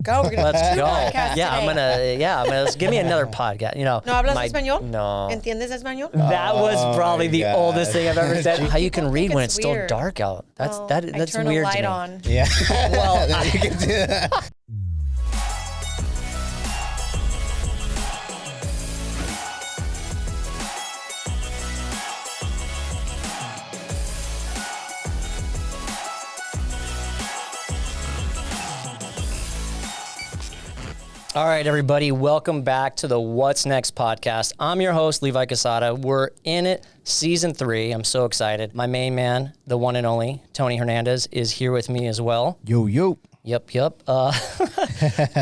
Go. We're gonna Let's go. podcast today. Give me another podcast. You know. ¿No hablas español? No. ¿Entiendes español? That was probably the gosh. oldest thing I've ever said. How you can read when it's weird. still dark out. That's I that's turn weird a light to me. on. Yeah. Well, you can do that. All right, everybody, welcome back to the What's Next podcast. I'm your host, Levi Casada. We're in it, season 3. I'm so excited. My main man, the one and only, Tony Hernandez, is here with me as well. Yo. Yep.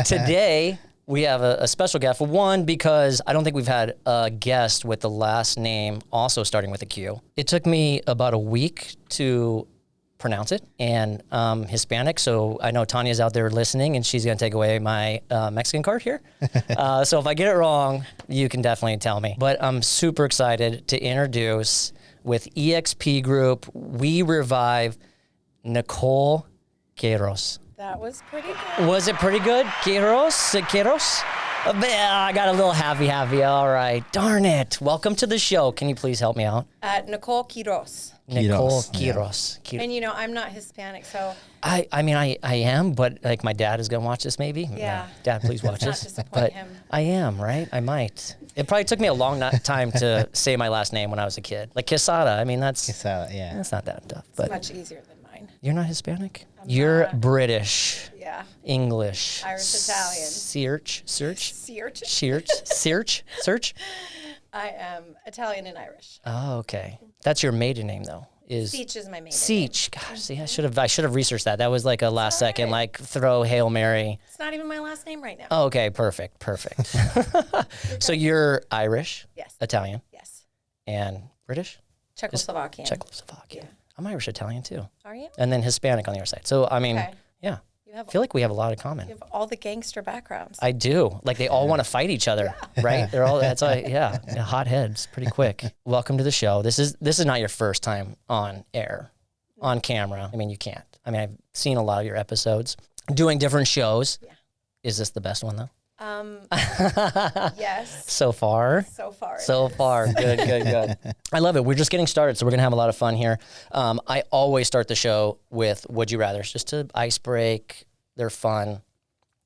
Today, we have a special guest. For one, because I don't think we've had a guest with the last name also starting with a Q. It took me about a week to pronounce it, and Hispanic, so I know Tanya's out there listening, and she's going to take away my Mexican card here. So if I get it wrong, you can definitely tell me. But I'm super excited to introduce, with EXP Group, WeRevive, Nichole Quiroz. That was pretty good. Was it pretty good? Quiroz? I got a little happy. All right. Darn it. Welcome to the show. Can you please help me out? Nichole Quiroz. Nichole Quiroz, Quiroz. And you know, I'm not Hispanic, so I mean, I am, but like my dad is gonna watch this maybe. Yeah. Dad, please watch not this. disappoint But him. I am, right? I might. It probably took me a long time to say my last name when I was a kid. Like Quesada. I mean, that's Yeah. not that tough. it's But much easier than mine. you're not Hispanic? You're not. British, Yeah. English, Irish, Italian. Search. I am Italian and Irish. Oh, okay. That's your maiden name though. Siege is my maiden name. Siege. Gosh, see, I should have researched that. That was like a last second, like throw Hail Mary. It's not even my last name right now. Oh, okay, perfect. So you're Irish, Yes. Italian, Yes. and British? Czechoslovakian. Czechoslovakian. I'm Irish Italian too. Are you? And then Hispanic on the other side. So, I mean, Okay. yeah. You have I feel like we have a lot in common. you have all the gangster backgrounds. I do. Like they all want to fight each other, right? They're all, hot heads pretty quick. Welcome to the show. This is not your first time on air, on camera. I mean, you can't. I mean, I've seen a lot of your episodes doing different shows. Yeah. Is this the best one though? Yes. So far. So far. So far, good. I love it. We're just getting started, so we're gonna have a lot of fun here. I always start the show with "Would you rather?" just to ice break. They're fun.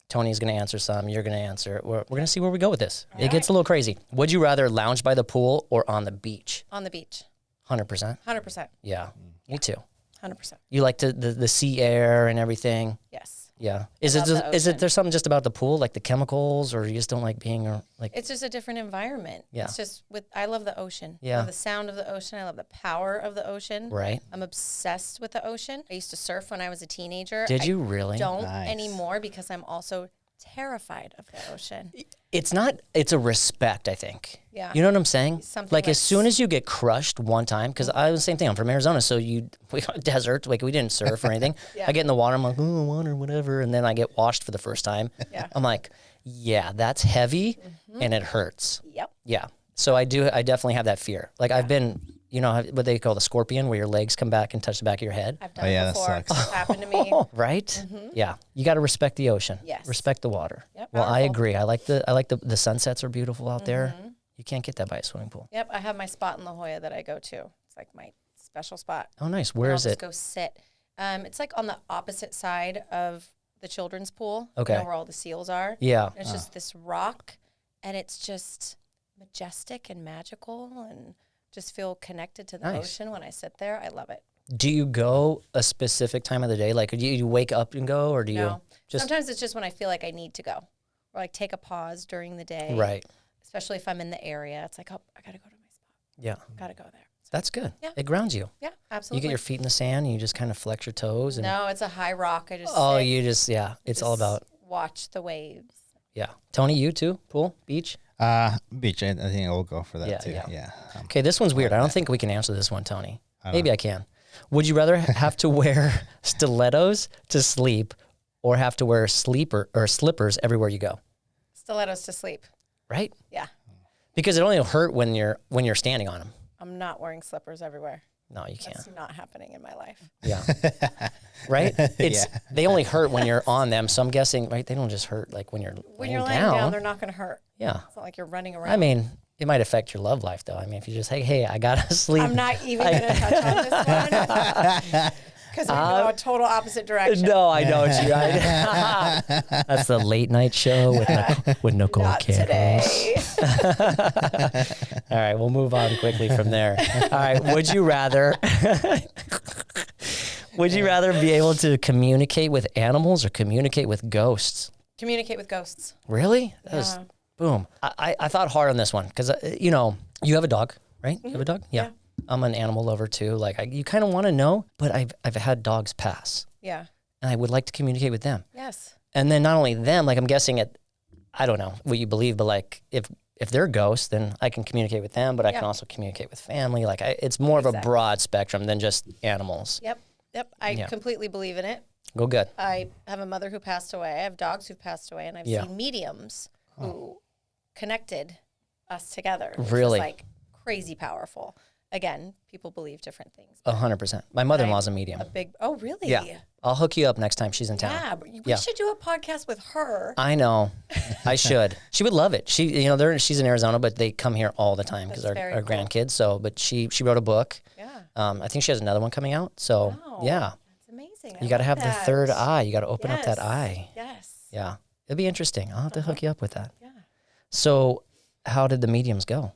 Tony's gonna answer some. You're gonna answer. We're gonna see where we go with this. It gets a little crazy. Would you rather lounge by the pool or on the beach? On the beach. 100%. 100%. Yeah, me too. 100%. You like the sea air and everything. Yes. Yeah. Is love the ocean. there's something just about the pool, like the chemicals, or you just don't like being like? It's just a different environment. Yeah. It's just I love the ocean. Yeah. I love the sound of the ocean. I love the power of the ocean. Right. I'm obsessed with the ocean. I used to surf when I was a teenager. Did you really? Don't Nice. anymore because I'm also terrified of the ocean. It's a respect, I think. Yeah. You know what I'm saying? Something Like like as soon as you get crushed one time, because I was the same thing. I'm from Arizona, so we got desert, like we didn't surf or anything. Yeah. I get in the water, I'm like, oh, water, whatever, and then I get washed for the first time. Yeah. I'm like, yeah, that's heavy and it hurts. Yep. Yeah. So I definitely have that fear. Like I've been, you know, what they call the scorpion, where your legs come back and touch the back of your head. I've done Oh, yeah, it that before. sucks. It's happened to me. Right? Yeah. You got to respect the ocean. Yes. Respect the water. Yep, Well, I powerful. agree. I like the sunsets are beautiful out there. You can't get that by a swimming pool. Yep. I have my spot in La Jolla that I go to. It's like my special spot. Oh, nice. Where I'll is just it? go sit. It's like on the opposite side of the children's pool. Okay. You know, where all the seals are. Yeah. It's just this rock, and it's just majestic and magical, and just feel connected to the Nice. ocean when I sit there. I love it. Do you go a specific time of the day? Like, do you wake up and go, or do you No. just Sometimes it's just when I feel like I need to go, or like take a pause during the day. right? Especially if I'm in the area. It's like, oh, I got to go to my spot. Yeah, Got to go there. that's good. Yeah. It grounds you. Yeah, You absolutely. get your feet in the sand, and you just kind of flex your toes, and No, it's a high rock. I just oh, sit, it's all just about watch the waves. yeah. Tony, you too? Pool, beach? Beach. I think I will go for that Yeah, too. yeah. Yeah. Okay, this one's weird. I don't think we can answer this one, Tony. Maybe I can. Would you rather have to wear stilettos to sleep, or have to wear slippers everywhere you go? Stilettos to sleep. Right? Yeah. Because it only will hurt when you're standing on them. I'm not wearing slippers everywhere. No, you can't. That's not happening in my life. Yeah. Right? They only hurt when you're on them. So I'm guessing, right? They don't just hurt like when you're When you're laying down, they're not going to hurt. Yeah. It's not like you're running around. I mean, it might affect your love life, though. I mean, if you just, hey, I gotta sleep. I'm not even going to touch on this one because we go a total opposite direction. No, I know what you. That's the late night show with Nichole Not today. All right, we'll move on quickly from there. All right, would you rather? Would you rather be able to communicate with animals or communicate with ghosts? Communicate with ghosts. Really? That was, boom. I thought hard on this one because, you have a dog, right? You have a dog? Yeah. I'm an animal lover too. Like you kind of want to know, but I've had dogs pass. Yeah. And I would like to communicate with them. Yes. And then not only them, like I'm guessing I don't know what you believe, but like if they're ghosts, then I can communicate with them, but I can also communicate with family. Like it's more of a broad spectrum than just animals. Yep. I completely believe in it. Go good. I have a mother who passed away. I have dogs who've passed away, and I've seen mediums who connected us together. Which Really? was like crazy powerful. Again, people believe different things. 100%. My mother-in-law's a medium. Oh, really? Yeah. I'll hook you up next time she's in town. Yeah, we should do a podcast with her. I know. I should. She would love it. She's in Arizona, but they come here all the time because our cool. grandkids. So, but she wrote a book. Yeah. I think she has another one coming out. So, yeah. That's amazing. You got to have the third eye. You got to open up that eye. Yes. Yeah. It'll be interesting. I'll have to hook you up with that. Yeah. So, how did the mediums go?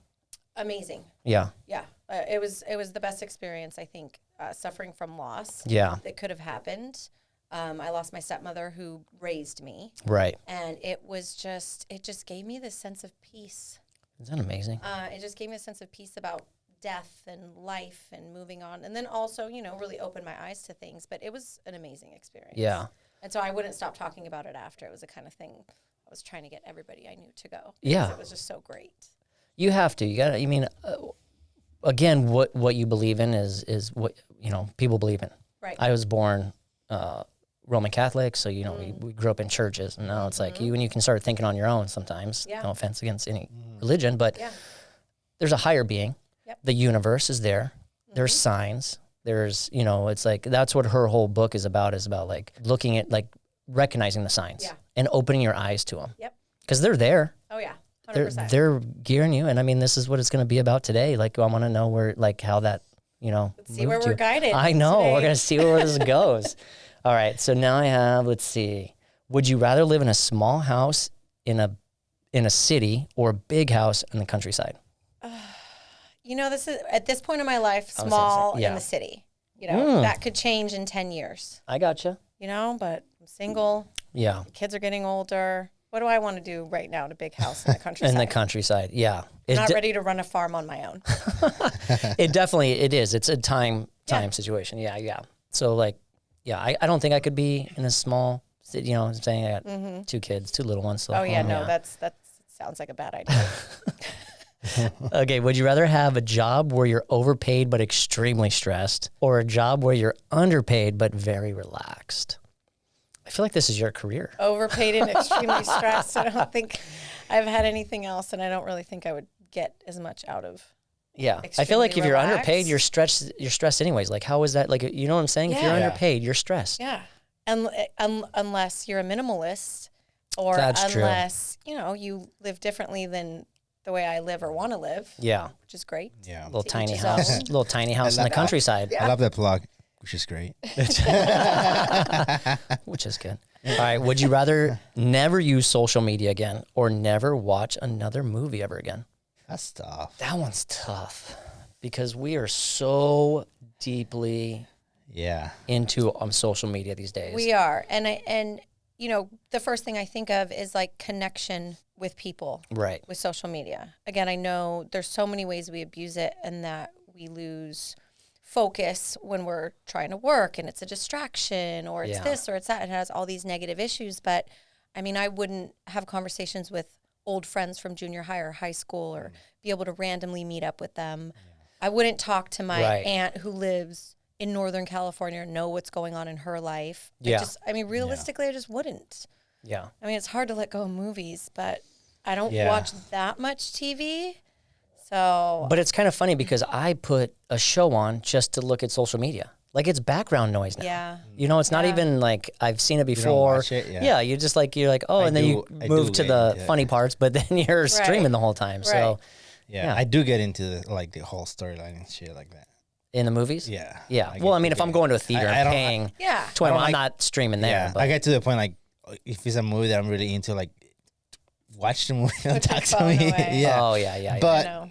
Amazing. Yeah. Yeah. It was the best experience, I think, suffering from loss. Yeah. That could have happened. I lost my stepmother who raised me. Right. And it just gave me this sense of peace. Isn't that amazing? It just gave me a sense of peace about death and life and moving on. And then also, really opened my eyes to things. But it was an amazing experience. Yeah. And so I wouldn't stop talking about it after. It was the kind of thing I was trying to get everybody I knew to go. Yeah. It was just so great. You have to. You got to, again, what you believe in is what, people believe in. Right. I was born Roman Catholic, so, we grew up in churches. And now it's like when you can start thinking on your own sometimes. Yeah. No offense against any religion, but Yeah. there's a higher being. Yep. The universe is there. There's signs. There's, it's like that's what her whole book is about like looking at, like recognizing the signs and opening your eyes to them. Yep. Because they're there. Oh, yeah. 100%. They're gearing you. And this is what it's going to be about today. Like, I want to know where, like, how that, Let's see where we're guided. I know. Today. We're going to see where this goes. All right. So now I have, let's see. Would you rather live in a small house in a city or a big house in the countryside? This is, at this point in my life, small in the city. That could change in 10 years. I gotcha. But I'm single. Yeah. The kids are getting older. What do I want to do right now in a big house in the countryside? In the countryside, yeah. I'm not ready to run a farm on my own. It is. It's a time situation. Yeah. So like, I don't think I could be in a small city, I'm saying I got 2 kids, 2 little ones. So that sounds like a bad idea. Okay, would you rather have a job where you're overpaid but extremely stressed, or a job where you're underpaid but very relaxed? I feel like this is your career. Overpaid and extremely stressed. I don't think I've had anything else, and I don't really think I would get as much out of. Yeah, I feel like if you're underpaid, you're stressed anyways. Like, how is that? Like, you know what I'm saying? Yeah. If you're underpaid, you're stressed. Yeah, and unless you're a minimalist, or That's unless you live differently than the way I live or want to live. Yeah, which is great. Yeah. Little tiny house in the countryside. I love that plug, which is great. Which is good. All right. Would you rather never use social media again or never watch another movie ever again? That's tough. That one's tough because we are so deeply into social media these days. We are. And the first thing I think of is like connection with people. Right. With social media. Again, I know there's so many ways we abuse it and that we lose focus when we're trying to work and it's a distraction or it's this or it's that. It has all these negative issues. But I wouldn't have conversations with old friends from junior high or high school or be able to randomly meet up with them. I wouldn't talk to my aunt who lives in Northern California or know what's going on in her life. Realistically, I just wouldn't. Yeah. It's hard to let go of movies, but I don't watch that much TV. So, But it's kind of funny because I put a show on just to look at social media. Like it's background noise now. yeah. You know, it's not even like I've seen it You don't before. watch it? Yeah. You're just like oh, I and then you I move do to get the into it. funny parts, but then you're streaming the whole time. So Yeah, I do get into the whole storyline and shit like that. in the movies, Yeah. yeah. Well, I mean, if I'm going to a theater and paying Yeah. $20, I'm like- not streaming there. Yeah, But I get to the point like if it's a movie that I'm really into, like watch the movie and Put your talk to phone me. away. Yeah. oh yeah.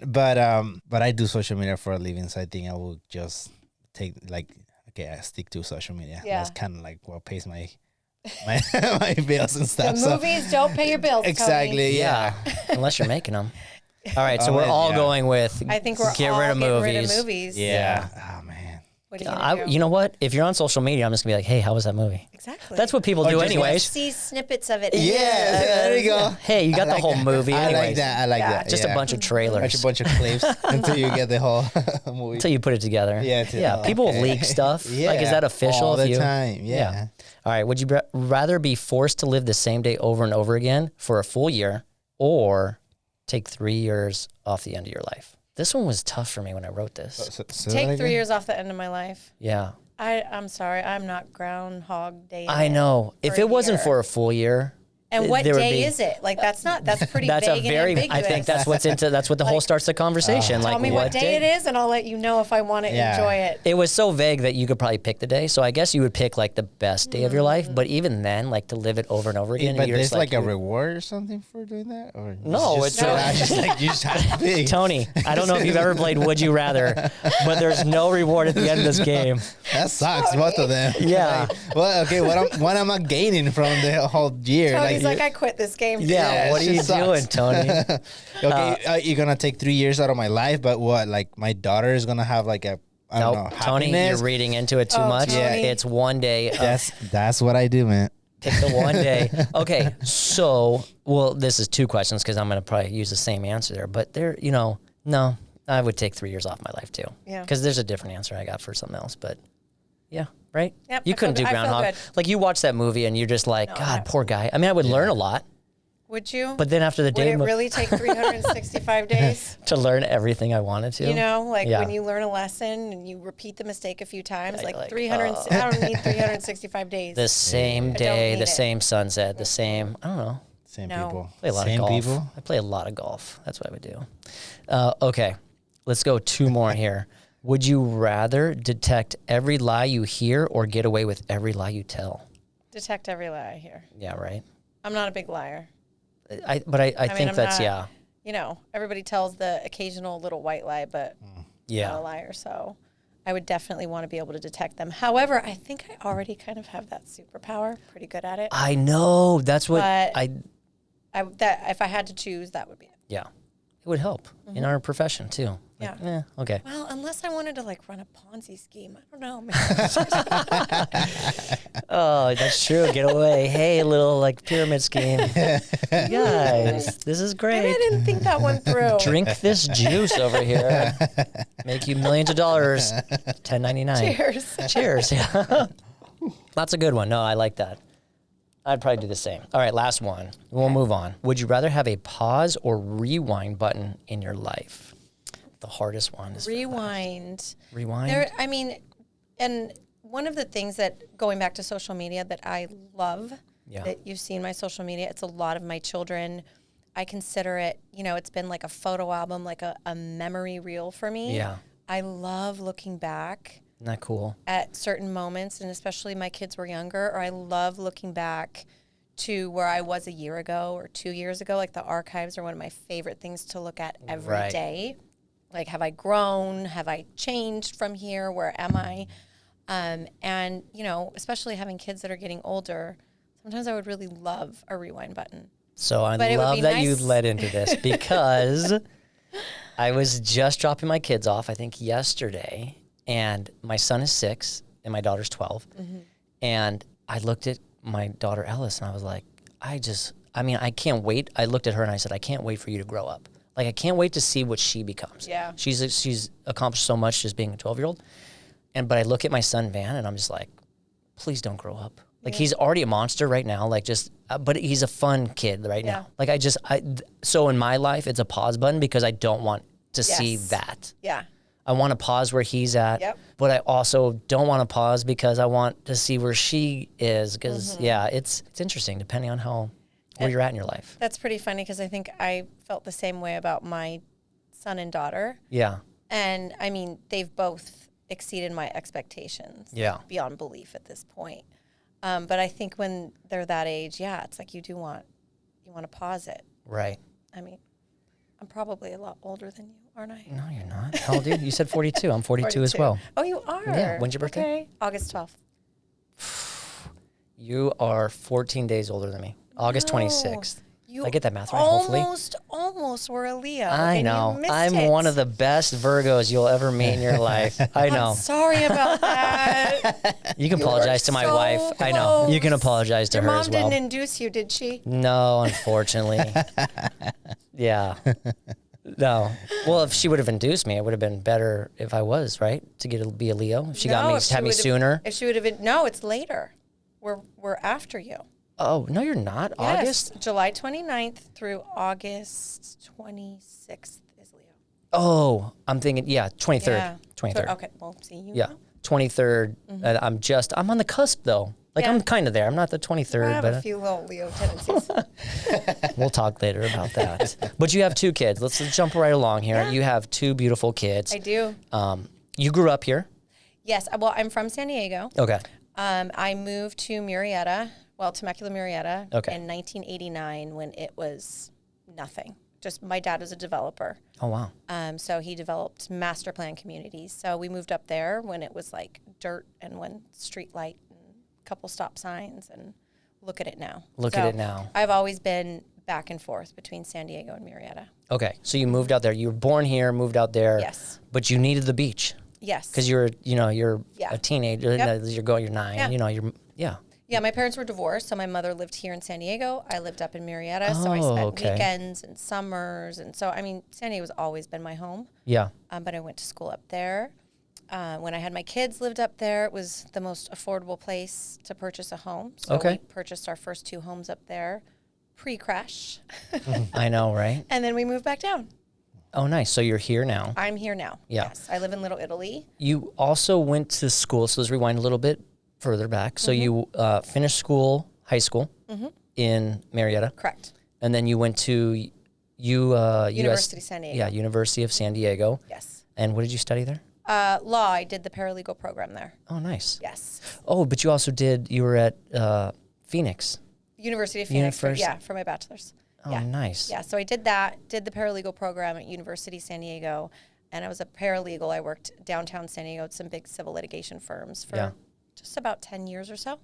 But I do social media for a living, so I think I will just take I stick to social media. Yeah. That's kind of like what pays my my bills and stuff. The So movies don't pay your bills. Tony. exactly, yeah. Unless you're making them. All right, so Oh, we're all yeah. going with I think we're get all rid of getting movies. rid of movies. Yeah. Oh man. What are you gonna do? You know what? If you're on social media, I'm just gonna be like, hey, how was that movie? Exactly. That's what people Or do just anyways. See snippets of it. Yeah, there you go. Hey, you got the like whole that. movie I anyways. like that. I like Yeah. that. Just a bunch of trailers. Watch a bunch of clips until you get the whole movie. Until you put it together. Yeah, People okay. leak stuff. Yeah, Like, is that official? all if the you- time. Yeah. All right. Would you rather be forced to live the same day over and over again for a full year, or take 3 years off the end of your life? This one was tough for me when I wrote this. So Take 3 years off the end of my life. Yeah. I'm sorry. I'm not Groundhog Day. I know. If for it a wasn't year. for a full year. And what there would day be- is it? Like that's pretty That's vague a very. and ambiguous. I think that's what the whole starts the conversation. Tell like me what day it is, and I'll let you know if I want to Yeah. enjoy it. It was so vague that you could probably pick the day. So I guess you would pick like the best day of your life. But even then, like to live it over and over again. But you're there's just like a reward or something for doing that? Or No, just, it's just like you just have to pick. Tony, I don't know if you've ever played Would You Rather, but there's no reward at the end of this game. That sucks, both of them. Yeah. Like, well, okay, what am I gaining from the whole year? Tony's like, I quit this game. Yeah, Yeah, what it are you just sucks. doing, Tony? Okay, you're gonna take 3 years out of my life, but what? Like my daughter is gonna have like a I don't know, Tony, you're happiness? reading into it too Oh, much. Tony. It's one day. That's what I do, man. Pick the one day. Okay, so, well, this is two questions because I'm going to probably use the same answer there. But no, I would take 3 years off my life too. Yeah. Because there's a different answer I got for something else. But yeah, right? Yep, You I couldn't feel do good. I feel Groundhog. good. Like you watch that movie and you're just like, No, God, poor guy. I mean, I would learn a lot. Would you? But then after the would day it really take 365 days? to learn everything I wanted to. You know, like Yeah. when you learn a lesson and you repeat the mistake a few times, Yeah, like you're like, 300. I don't need 365 days. The same don't day, need the it. same sunset, the same, I don't know. Same No. people. Play a lot Same of golf. people. I play a lot of golf. That's what I would do. Okay, let's go two more here. Would you rather detect every lie you hear or get away with every lie you tell? Detect every lie I hear. Yeah, right. I'm not a big liar. I mean, think I'm that's not- You know, everybody tells the occasional little white lie, but I'm not a yeah. liar. So I would definitely want to be able to detect them. However, I think I already kind of have that superpower. Pretty good at it. I know. That's what But- I. That if I had to choose, that would be it. Yeah, it would help in our profession too. Like, Yeah. Okay. Well, unless I wanted to like run a Ponzi scheme, I don't know. Man. Oh, that's true. Get away. Hey, little like pyramid scheme. Guys, this is Maybe great. I didn't think that one through. Drink this juice over here. Make you millions of dollars. $10.99. Cheers. Cheers. Yeah. That's a good one. No, I like that. I'd probably do the same. All right, last one. We'll move on. Would you rather have a pause or rewind button in your life? The hardest one is Rewind. rewind. I mean, and one of the things that going back to social media that I love, Yeah. that you've seen my social media, it's a lot of my children. I consider it, you know, it's been like a photo album, like a memory reel for me. Yeah. I love looking back Isn't that cool? at certain moments, and especially my kids were younger, or I love looking back to where I was a year ago or 2 years ago. Like the archives are one of my favorite things to look at every day. Right. Like, have I grown? Have I changed from here? Where am I? And, you know, especially having kids that are getting older, sometimes I would really love a rewind button. So I But it would love be that nice- you led into this because I was just dropping my kids off, I think yesterday, and my son is 6 and my daughter's 12. And I looked at my daughter Ellis and I was like, I can't wait. I looked at her and I said, I can't wait for you to grow up. Like, I can't wait to see what she becomes. Yeah. She's accomplished so much just being a 12-year-old. But I look at my son Van and I'm just like, please don't grow up. Like, he's already a monster right now. Like, but he's a fun kid right now. Like, so in my life, it's a pause button because I don't want to see that. Yeah. I want to pause where he's at, but I also don't want to pause because I want to see where she is. Because it's interesting depending on where you're at in your life. That's pretty funny because I think I felt the same way about my son and daughter. Yeah. And I mean, they've both exceeded my expectations. Yeah. Beyond belief at this point. But I think when they're that age, it's like you want to pause it. Right. I mean, I'm probably a lot older than you, aren't I? No, you're not. How old are you? You said 42. I'm 42 as well. Oh, you are? Yeah. When's your birthday? Okay. August 12th. You are 14 days older than me. August 26th. You Did I get that math right, hopefully? Almost were a Leo. I know. I'm one of the best Virgos you'll ever meet in your life. I know. I'm sorry about that. You can apologize to my wife. Close. I know. You can apologize to her as well. Your mom didn't induce you, did she? No, unfortunately. Yeah. No. Well, if she would have induced me, it would have been better if I was, right? To be a Leo. If she had me sooner. If she would have been, no, it's later. We're after you. Oh, no, you're not. Yes, August? July 29th through August 26th is Leo. Oh, I'm thinking, 23rd. Yeah. 23rd. Okay, well, see you. Yeah, 23rd. I'm on the cusp, though. Like, I'm kind of there. I'm not the 23rd. I have but a few little Leo tendencies. We'll talk later about that. But you have 2 kids. Let's jump right along here. Yeah. You have 2 beautiful kids. I do. You grew up here? Yes. Well, I'm from San Diego. Okay. I moved to Temecula, Murrieta Okay. in 1989 when it was nothing. Just my dad was a developer. Oh, wow. So he developed master plan communities. So we moved up there when it was like dirt and one street light and a couple stop signs, and look at it now. Look at it now. I've always been back and forth between San Diego and Murrieta. Okay. So you moved out there. You were born here, moved out there. Yes. But you needed the beach. Yes. Because you're a teenager. Yep. You're 9. Yeah. Yeah, my parents were divorced, so my mother lived here in San Diego. I lived up in Murrieta, so I spent weekends and summers. And so, I mean, San Diego's always been my home. Yeah. But I went to school up there. When I had my kids lived up there, it was the most affordable place to purchase a home. So we purchased our first 2 homes up there pre-crash. I know, right? And then we moved back down. Oh, nice. So you're here now. I'm here now. Yeah. Yes. I live in Little Italy. You also went to school, so let's rewind a little bit further back. So you finished high school in Murrieta. Correct. And then you went to University of San Diego. Yeah, University of San Diego. Yes. And what did you study there? Law. I did the paralegal program there. Oh, nice. Yes. Oh, but you also you were at Phoenix. University of Phoenix. For my bachelor's. Oh, nice. Yeah, so I did the paralegal program at University of San Diego, and I was a paralegal. I worked downtown San Diego at some big civil litigation firms for just about 10 years or so.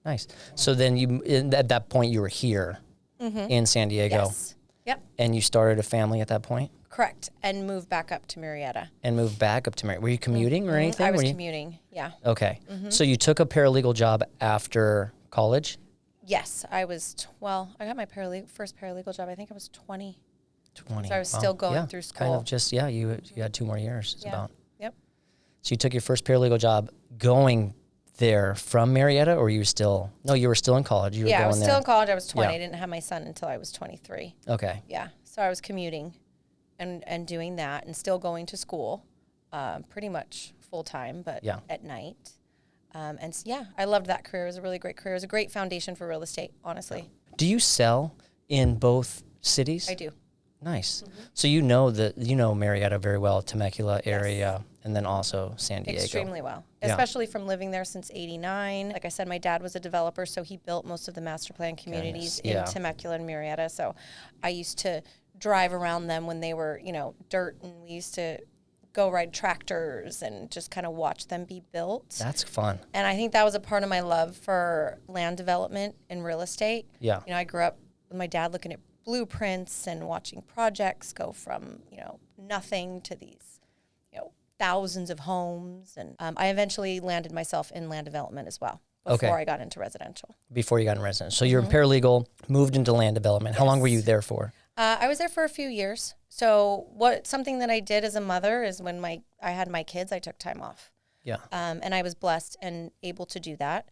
Nice. So then at that point you were here in San Diego. Yes. Yep. And you started a family at that point? Correct. And moved back up to Murrieta. Were you commuting or anything? I was commuting, yeah. Okay. So you took a paralegal job after college? Yes, I got my first paralegal job. I think I was 20. 20. So I was still going through school. Kind of just, you had 2 more years. It's about. Yep. So you took your first paralegal job going there from Murrieta, or you were still in college. You were going I was still there. in college. I was 20. Yeah. I didn't have my son until I was 23. Okay. Yeah. So I was commuting and doing that and still going to school pretty much full time, but at night. I loved that career. It was a really great career. It was a great foundation for real estate, honestly. Do you sell in both cities? I do. Nice. So you know Murrieta very well, Temecula area, and then also San Diego. Extremely well, especially from living there since '89. Like I said, my dad was a developer, so he built most of the master plan communities in Temecula and Murrieta. So I used to drive around them when they were, dirt, and we used to go ride tractors and just kind of watch them be built. That's fun. And I think that was a part of my love for land development and real estate. Yeah. I grew up with my dad looking at blueprints and watching projects go from, nothing to these, thousands of homes. And I eventually landed myself in land development as well before I got into residential. Before you got in residential. So you're a paralegal, moved into land development. How long were you there for? I was there for a few years. So something that I did as a mother is when I had my kids, I took time off. Yeah. And I was blessed and able to do that.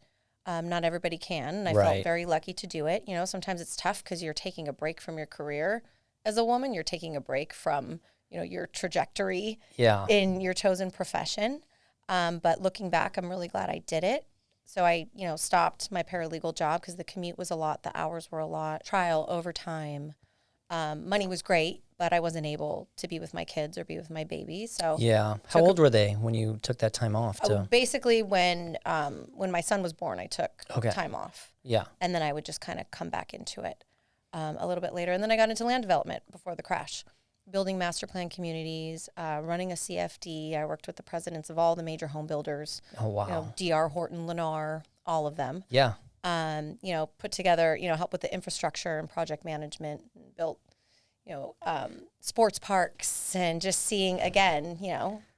Not everybody can. And I Right. felt very lucky to do it. Sometimes it's tough because you're taking a break from your career as a woman. You're taking a break from your trajectory Yeah. in your chosen profession. But looking back, I'm really glad I did it. So I, stopped my paralegal job because the commute was a lot. The hours were a lot. Trial, overtime. Money was great, but I wasn't able to be with my kids or be with my baby. So Yeah. How old were they when you took that time off? basically when my son was born, I took time off. Yeah. And then I would just kind of come back into it a little bit later. And then I got into land development before the crash, building master plan communities, running a CFD. I worked with the presidents of all the major home builders. Oh, wow. DR, Horton, Lennar, all of them. Yeah. Put together, help with the infrastructure and project management, built, sports parks, and just seeing, again,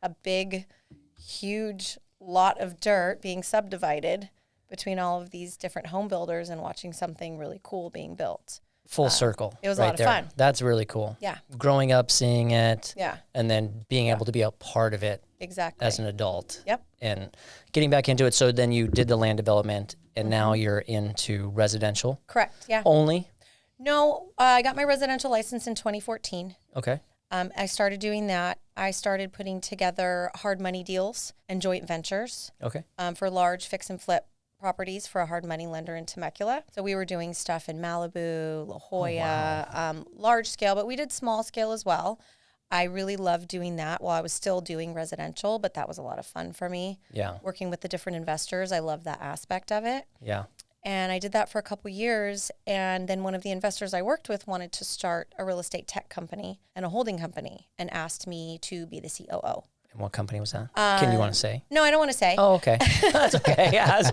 a big, huge lot of dirt being subdivided between all of these different home builders and watching something really cool being built. Full circle. It was a lot of fun. That's really cool. Yeah. Growing up, seeing it. Yeah. And then being able to be a part of it. Exactly. As an adult. Yep. And getting back into it. So then you did the land development and now you're into residential. Correct. Yeah. Only? No, I got my residential license in 2014. Okay. I started doing that. I started putting together hard money deals and joint ventures. Okay. For large fix and flip properties for a hard money lender in Temecula. So we were doing stuff in Malibu, La Jolla, large scale, but we did small scale as well. I really loved doing that while I was still doing residential, but that was a lot of fun for me. Yeah. Working with the different investors, I love that aspect of it. Yeah. And I did that for a couple years. And then one of the investors I worked with wanted to start a real estate tech company and a holding company and asked me to be the COO. And what company was that? Can you want to say? No, I don't want to say. Oh, okay. That's okay. Yeah.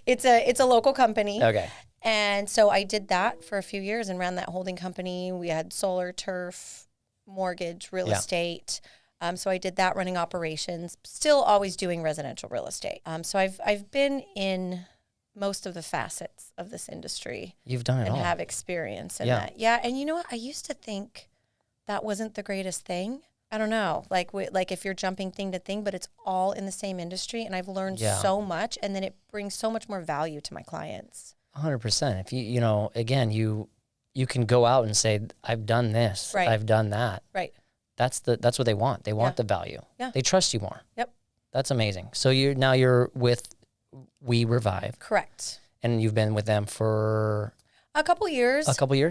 It's a local company. Okay. And so I did that for a few years and ran that holding company. We had solar, turf, mortgage, real estate. So I did that, running operations, still always doing residential real estate. So I've been in most of the facets of this industry. You've done it all. And have experience in that. Yeah. And you know what? I used to think that wasn't the greatest thing. I don't know, like if you're jumping thing to thing, but it's all in the same industry. And I've learned so much, and then it brings so much more value to my clients. 100%. If again, you can go out and say, I've done this, right. I've done that. Right. That's what they want. They want the value. Yeah. They trust you more. Yep. That's amazing. So you're with WeRevive. Correct. And you've been with them for a couple years.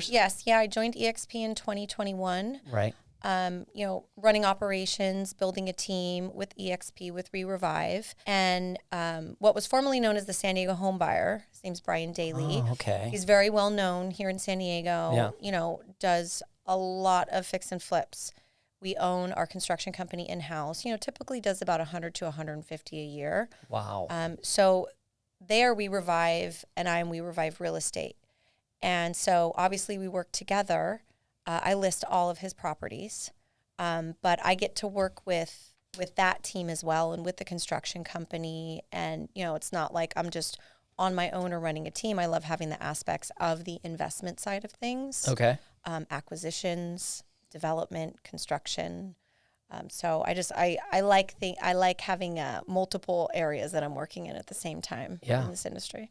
Yes. Yeah. I joined EXP in 2021. Right. Running operations, building a team with EXP, with WeRevive, and what was formerly known as the San Diego home buyer. His name's Brian Daly. Oh, okay. He's very well known here in San Diego. Yeah. Does a lot of fix and flips. We own our construction company in-house. Typically does about 100 to 150 a year. Wow. So they are WeRevive, and I am WeRevive Real Estate. And so obviously we work together. I list all of his properties, but I get to work with that team as well and with the construction company. And, it's not like I'm just on my own or running a team. I love having the aspects of the investment side of things. Okay. Acquisitions, development, construction. So I like having multiple areas that I'm working in at the same time in this industry.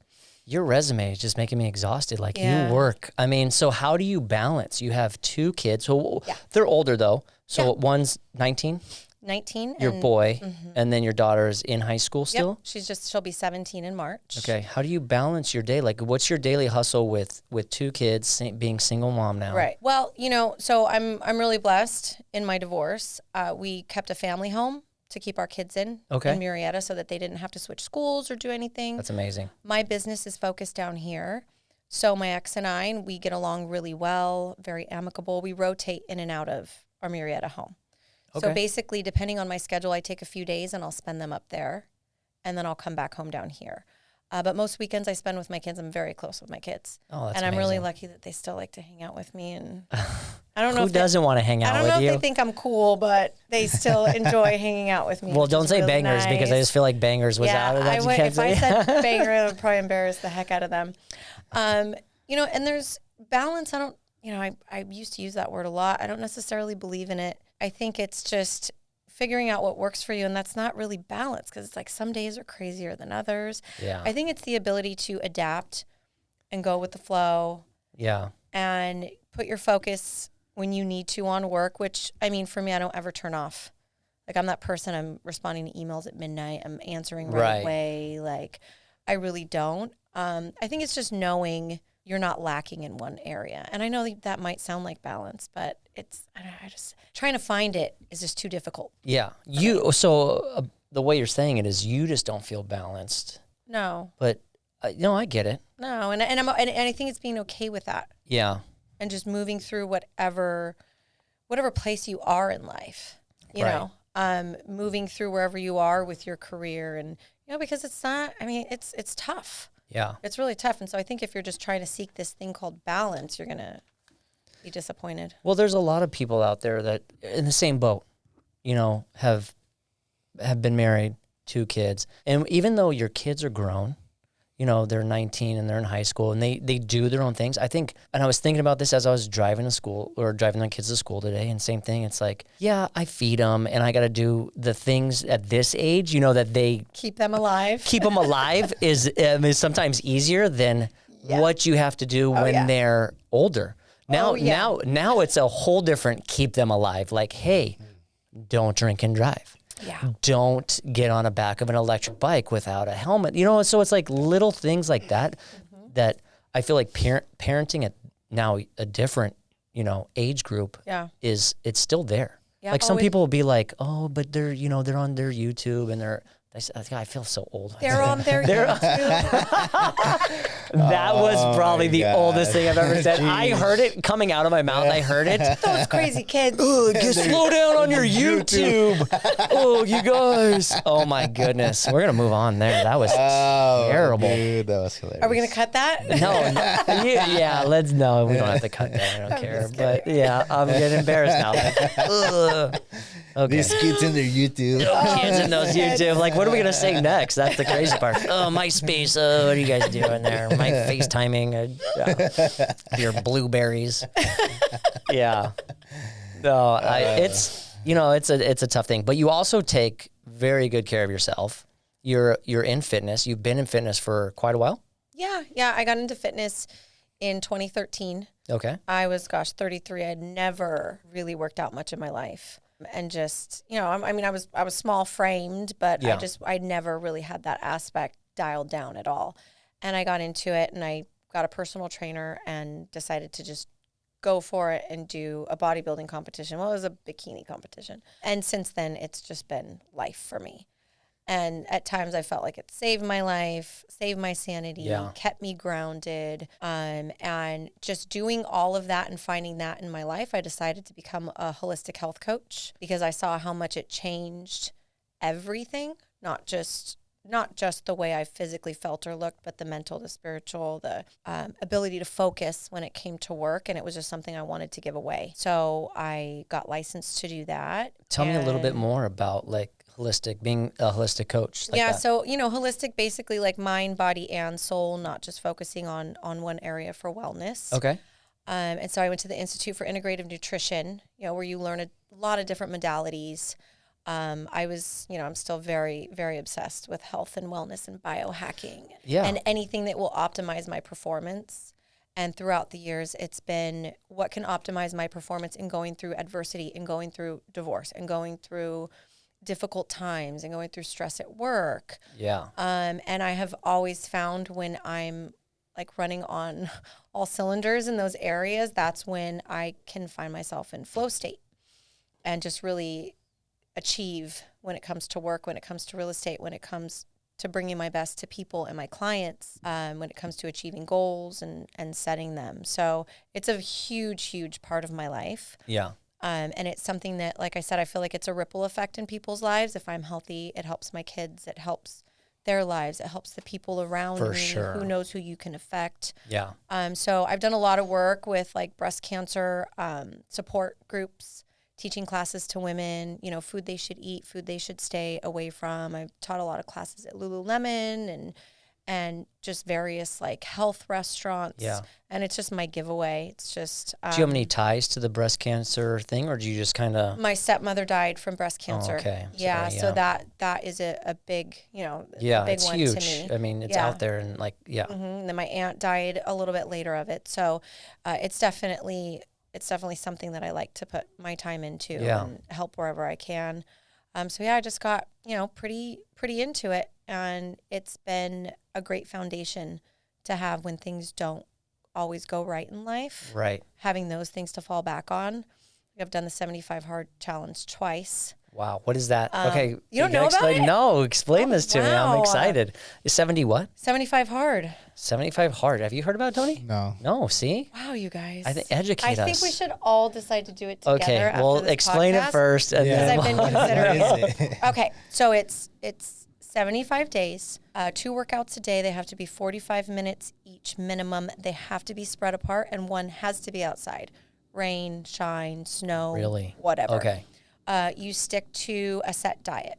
Your resume is just making me exhausted. Like you work. I mean, so how do you balance? You have 2 kids. So they're older though. So one's 19. 19. Your boy, and then your daughter's in high school still? Yep. She'll be 17 in March. Okay. How do you balance your day? Like what's your daily hustle with 2 kids, being single mom now? Right. Well, so I'm really blessed in my divorce. We kept a family home to keep our kids in Murrieta so that they didn't have to switch schools or do anything. That's amazing. My business is focused down here. So my ex and I, we get along really well, very amicable. We rotate in and out of our Murrieta home. So basically, depending on my schedule, I take a few days and I'll spend them up there, and then I'll come back home down here. But most weekends I spend with my kids. I'm very close with my kids. Oh, that's and I'm amazing. really lucky that they still like to hang out with me. And I don't know who doesn't want to hang out with you. I don't know if they think I'm cool, but they still enjoy hanging out with me. Well, don't say really bangers because I just feel like bangers was out of that. If I said banger, it would probably embarrass the heck out of them. And there's balance. I used to use that word a lot. I don't necessarily believe in it. I think it's just figuring out what works for you, and that's not really balance because it's like some days are crazier than others. Yeah. I think it's the ability to adapt and go with the flow. Yeah. And put your focus, when you need to on work, which, I mean, for me, I don't ever turn off. Like, I'm that person, I'm responding to emails at midnight, I'm answering right away. Like, I really don't. I think it's just knowing you're not lacking in one area. And I know that might sound like balance, but it's, I just, trying to find it is just too difficult. Yeah. The way you're saying it is you just don't feel balanced. No. But, I get it. No, and I think it's being okay with that. Yeah. And just moving through whatever place you are in life, you know, moving through wherever you are with your career, and, because it's not, I mean, it's tough. Yeah. It's really tough. And so I think if you're just trying to seek this thing called balance, you're going to be disappointed. Well, there's a lot of people out there that in the same boat, have been married, 2 kids. And even though your kids are grown, they're 19 and they're in high school and they do their own things. I think, and I was thinking about this as I was driving to school or driving my kids to school today, and same thing. It's like, yeah, I feed them and I got to do the things at this age, that they keep them alive. Keep them alive is sometimes easier than what you have to do when they're older. Now it's a whole different keep them alive. Like, hey, don't drink and drive. Yeah. Don't get on the back of an electric bike without a helmet. So it's like little things like that that I feel like parenting at now a different, age group it's still there. Yeah. Like some people will be like, oh, but they're on their YouTube and I feel so old. They're on their YouTube. That was probably the oldest thing I've ever said. Jeez. I heard it coming out of my mouth. I heard it. Those crazy kids. Slow down on your YouTube. Oh, you guys. Oh, my goodness. We're going to move on there. That was terrible. Dude, that was hilarious. Are we going to cut that? No. No, we don't have to cut that. I don't care. But yeah, I'm getting embarrassed now. Okay. These kids in their YouTube. Kids in those YouTube. Like, what are we going to say next? That's the crazy part. Oh, MySpace. What are you guys doing there? My FaceTiming. Your blueberries. Yeah. No, it's a tough thing. But you also take very good care of yourself. You're in fitness. You've been in fitness for quite a while? Yeah. I got into fitness in 2013. Okay. I was, 33. I'd never really worked out much in my life. And just, I was small framed, but I never really had that aspect dialed down at all. And I got into it and I got a personal trainer and decided to just go for it and do a bodybuilding competition. Well, it was a bikini competition. And since then, it's just been life for me. And at times I felt like it saved my life, saved my sanity, kept me grounded. And just doing all of that and finding that in my life, I decided to become a holistic health coach because I saw how much it changed everything, not just the way I physically felt or looked, but the mental, the spiritual, the ability to focus when it came to work. And it was just something I wanted to give away. So I got licensed to do that. Tell me a little bit more about being a holistic coach. So, holistic, basically like mind, body, and soul, not just focusing on one area for wellness. Okay. And so I went to the Institute for Integrative Nutrition, where you learn a lot of different modalities. I'm still very, very obsessed with health and wellness and biohacking and anything that will optimize my performance. And throughout the years, it's been what can optimize my performance in going through adversity and going through divorce and going through difficult times and going through stress at work. Yeah. And I have always found when I'm like running on all cylinders in those areas, that's when I can find myself in flow state and just really achieve when it comes to work, when it comes to real estate, when it comes to bringing my best to people and my clients, when it comes to achieving goals and setting them. So it's a huge, huge part of my life. Yeah. And it's something that, like I said, I feel like it's a ripple effect in people's lives. If I'm healthy, it helps my kids. It helps their lives. It helps the people around me. Sure. Who knows who you can affect. Yeah. So I've done a lot of work with like breast cancer support groups, teaching classes to women, food they should eat, food they should stay away from. I've taught a lot of classes at Lululemon and just various like health restaurants. Yeah. And it's just my giveaway. It's just... do you have any ties to the breast cancer thing, or do you just kind of... My stepmother died from breast cancer. Oh, okay. So that is a big, a big it's one huge. To me. I mean, it's out there and like, And then my aunt died a little bit later of it. So it's definitely it's definitely something that I like to put my time into Yeah. and help wherever I can. So yeah, I just got, pretty into it, and it's been a great foundation to have when things don't always go right in life. Right. Having those things to fall back on. I've done the 75 hard challenge twice. Wow. What is that? Okay. You don't know about explain, it? No, explain this to me. I'm wow. excited. Is 70 what? 75 hard. 75 hard. Have you heard about it, Tony? No. No, see? Wow, you guys. I think educate us. I think we should all decide to do it together. Okay, after well, this explain podcast, it first. And Yeah. then Because I've been considering What it. is it? Okay, so it's 75 days, 2 workouts a day. They have to be 45 minutes each minimum. They have to be spread apart, and one has to be outside. Rain, shine, snow, Really? whatever. Okay. You stick to a set diet.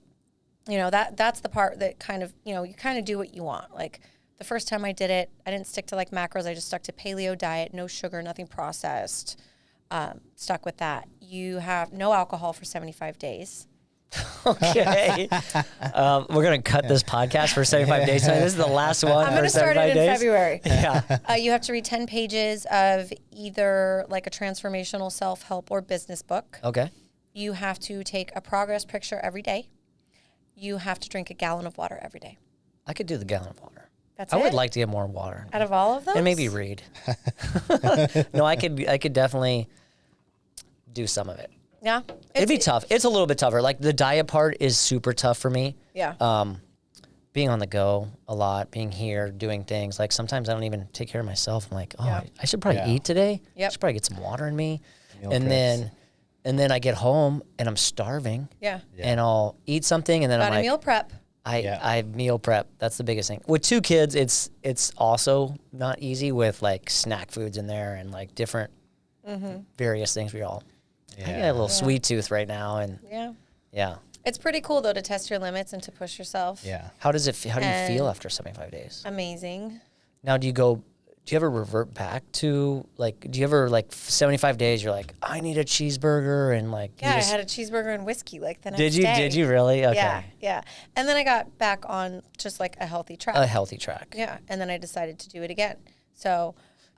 That's the part that kind of, you kind of do what you want. Like the first time I did it, I didn't stick to like macros. I just stuck to paleo diet, no sugar, nothing processed. Stuck with that. You have no alcohol for 75 days. Okay. We're going to cut this podcast for 75 days. So this is the last one. I'm going to start it in February. Yeah. You have to read 10 pages of either like a transformational self-help or business book. Okay. You have to take a progress picture every day. You have to drink a gallon of water every day. I could do the gallon of water. That's I it? would like to get more water. Out of all of those? And maybe read. No, I could definitely do some of it. Yeah. It'd be tough. It's a little bit tougher. Like the diet part is super tough for me. Yeah. Being on the go a lot, being here, doing things. Like sometimes I don't even take care of myself. I'm like, oh, Yeah. I should probably Yeah. eat today. I Yep. should probably get some water in me. Meal and preps. then I get home and I'm starving. Yeah. And I'll eat something and then I'm Got a like, meal prep. I meal prep. That's the biggest thing. With 2 kids, it's also not easy with like snack foods in there and like different various things. I got a little sweet tooth right now, and Yeah. It's pretty cool though to test your limits and to push yourself. Yeah. How do you feel And- after 75 days? Amazing. Now, do you ever revert back to like? Do you ever like 75 days? You're like, I need a cheeseburger, and like, Yeah, I had a cheeseburger and whiskey like the next Did you? day. Did you really? Okay. Yeah, yeah. And then I got back on just like a healthy track. A healthy track. Yeah, and then I decided to do it again. So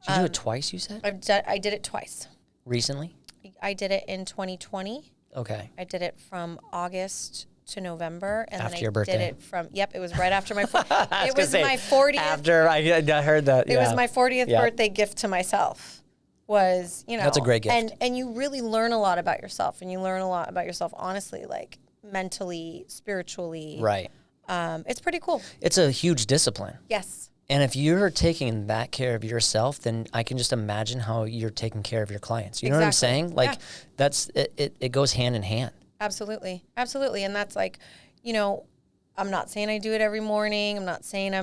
Did you do it twice? You said I did it twice. recently. I did it in 2020. Okay. I did it from August to November, and After then your birthday. did it from. Yep, it was right after my. It gonna was say, my 40th. After I heard that. It was my 40th Yeah. birthday gift to myself. Was That's a great gift. and you really learn a lot about yourself, and you learn a lot about yourself honestly, like mentally, spiritually. Right. It's pretty cool. It's a huge discipline. Yes. And if you're taking that care of yourself, then I can just imagine how you're taking care of your clients. You know what I'm Exactly. saying? Like Yeah. that's it goes hand in hand. Absolutely. Absolutely. And that's like, I'm not saying I do it every morning. I'm not saying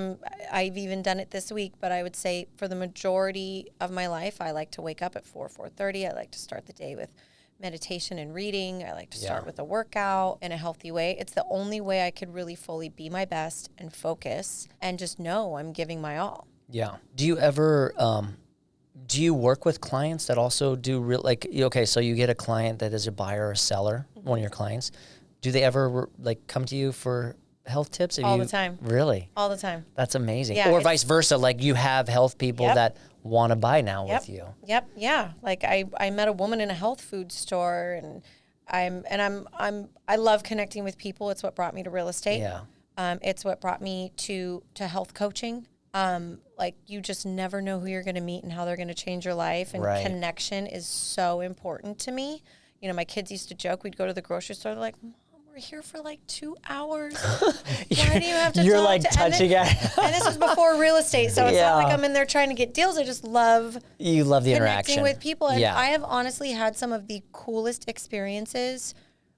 I've even done it this week, but I would say for the majority of my life, I like to wake up at 4:30. I like to start the day with meditation and reading. I like to start with a workout in a healthy way. It's the only way I could really fully be my best and focus and just know I'm giving my all. Yeah. Do you ever do you work with clients that also do okay, so you get a client that is a buyer or a seller, one of your clients. Do they ever like come to you for health tips? All the time. Really? All the time. That's amazing. Yeah, or it's- vice versa, like you have health people Yep. that want to buy now Yep. with you. Yep. Yeah. Like I met a woman in a health food store, and I love connecting with people. It's what brought me to real estate. Yeah. It's what brought me to health coaching. Like you just never know who you're going to meet and how they're going to change your life. And Right. connection is so important to me. My kids used to joke, we'd go to the grocery store, they're like, Mom, we're here for like 2 hours. Why do you have to You're talk like to touching it. And this was before real estate, so it's Yeah. not like I'm in there trying to get deals. I just love You love the connecting interaction with people. And yeah. I have honestly had some of the coolest experiences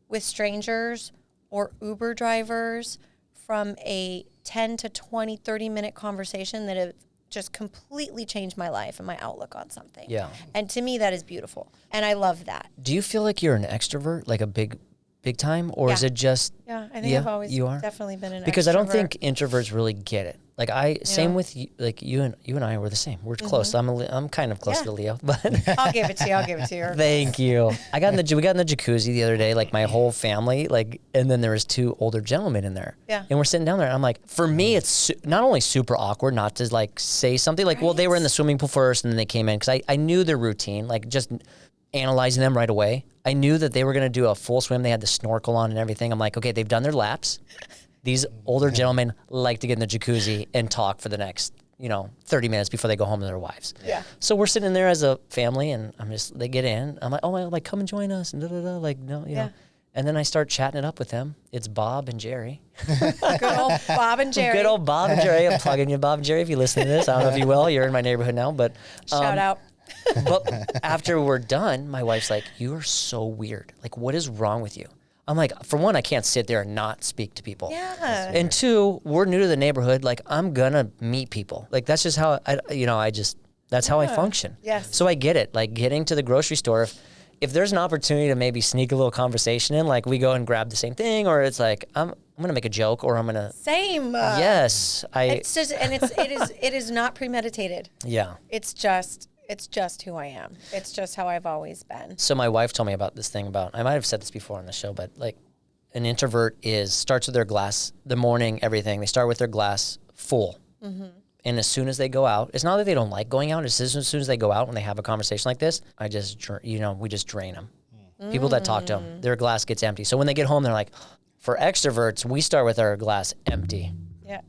with strangers or Uber drivers from a 10 to 20, 30-minute conversation that have just completely changed my life and my outlook on something. Yeah. And to me, that is beautiful. And I love that. Do you feel like you're an extrovert, like a big time, or is Yeah. it just Yeah, I think I've always you are? definitely been an Because I don't extrovert. think introverts really get it. Like same with you, like you and I were the same. We're close. I'm kind of close Yeah. to Leo, but I'll give it to you. I'll give it to you. thank you. We got in the jacuzzi the other day, like my whole family, like, and then there was 2 older gentlemen in there. Yeah. And we're sitting down there, and I'm like, for me, it's not only super awkward not to like say something like, well, they were in the swimming pool first, and then they came in because I knew their routine, like just analyzing them right away. I knew that they were going to do a full swim. They had the snorkel on and everything. I'm like, okay, they've done their laps. These older gentlemen like to get in the jacuzzi and talk for the next, 30 minutes before they go home to their wives. Yeah. So we're sitting there as a family, and they get in. I'm like, oh, like, come and join us, and like, no, know. And then I start chatting it up with them. It's Bob and Jerry. Good old Bob and Jerry. Good old Bob and Jerry. I'm plugging you, Bob and Jerry, if you listen to this. I don't know if you will. You're in my neighborhood now, but shout out. But after we're done, my wife's like, you are so weird. Like, what is wrong with you? I'm like, for one, I can't sit there and not speak to people. Yeah. And two, we're new to the neighborhood. Like, I'm gonna meet people. Like, that's just how that's how I function. Yes. So I get it. Like, getting to the grocery store, if there's an opportunity to maybe sneak a little conversation in, like we go and grab the same thing, or it's like I'm gonna make a joke, or I'm gonna same. Yes, It's just, and it is not premeditated. Yeah. It's just who I am. It's just how I've always been. So my wife told me about this thing about, I might have said this before on the show, but like an introvert starts with their glass, the morning, everything. They start with their glass full. Mm-hmm. And as soon as they go out, it's not that they don't like going out. It's as soon as they go out, when they have a conversation like this, we just drain them. People that talk to them, their glass gets empty. So when they get home, they're like, for extroverts, we start with our glass empty. Yeah.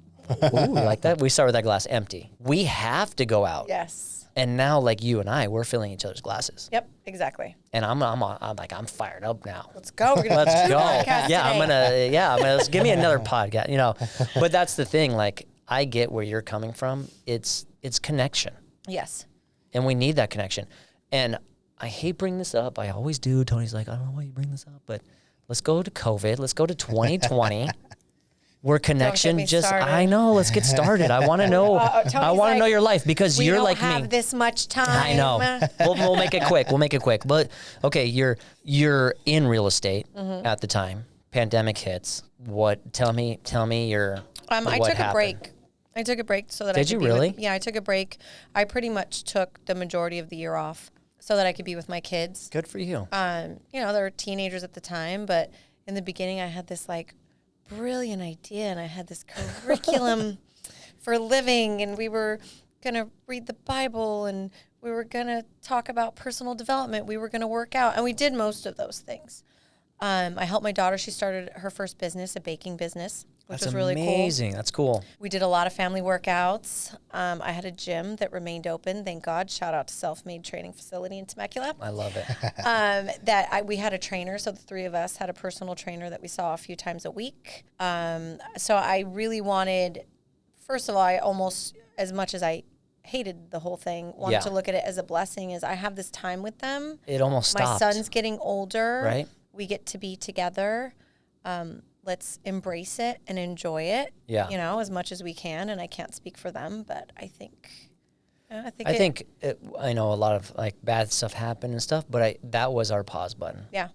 Ooh, like that? We start with that glass empty. We have to go out. Yes. And now, like you and I, we're filling each other's glasses. Yep, exactly. And I'm fired up now. Let's go. We're gonna Let's go. Yeah, let's give me another podcast, But that's the thing, like, I get where you're coming from. It's connection. Yes. And we need that connection. And I hate bringing this up. I always do. Tony's like, I don't know why you bring this up, but let's go to COVID. Let's go to 2020. Where connection I know, let's get started. I want to know, know your life, because you're like me. We don't have this much time. I know. We'll make it quick. But okay, you're in real estate at the time. Pandemic hits. Tell me your, I took a break. I took a break so that I could Did you really? I took a break. I pretty much took the majority of the year off so that I could be with my kids. Good for you. They were teenagers at the time, but in the beginning I had this like brilliant idea, and I had this curriculum for living, and we were going to read the Bible, and we were going to talk about personal development. We were going to work out, and we did most of those things. I helped my daughter. She started her first business, a baking business, which was really cool. That's amazing. That's cool. We did a lot of family workouts. I had a gym that remained open, thank God. Shout out to Self-Made Training Facility in Temecula. I love it. We had a trainer, so the three of us had a personal trainer that we saw a few times a week. So I really wanted, first of all, I almost, as much as I hated the whole thing, wanted to look at it as a blessing, as I have this time with them. It almost stopped. My son's getting older. Right. We get to be together. Let's embrace it and enjoy it, as much as we can. And I can't speak for them, but I think I know a lot of like bad stuff happened and stuff, but that was our pause button. Yeah.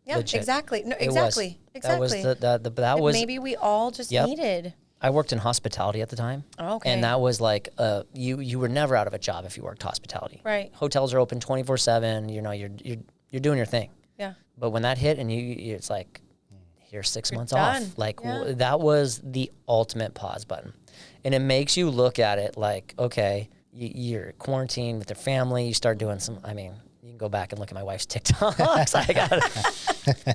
Yeah, Legit. Exactly. No, exactly. That was that was maybe we all just needed. I worked in hospitality at the time. Oh, okay. And that was like you were never out of a job if you worked hospitality. Right. Hotels are open 24/7, you're doing your thing. Yeah. But when that hit and it's like, here's 6 months done. off. Like that was the ultimate pause button. And it makes you look at it like, okay, you're quarantined with your family. You start doing you can go back and look at my wife's TikToks.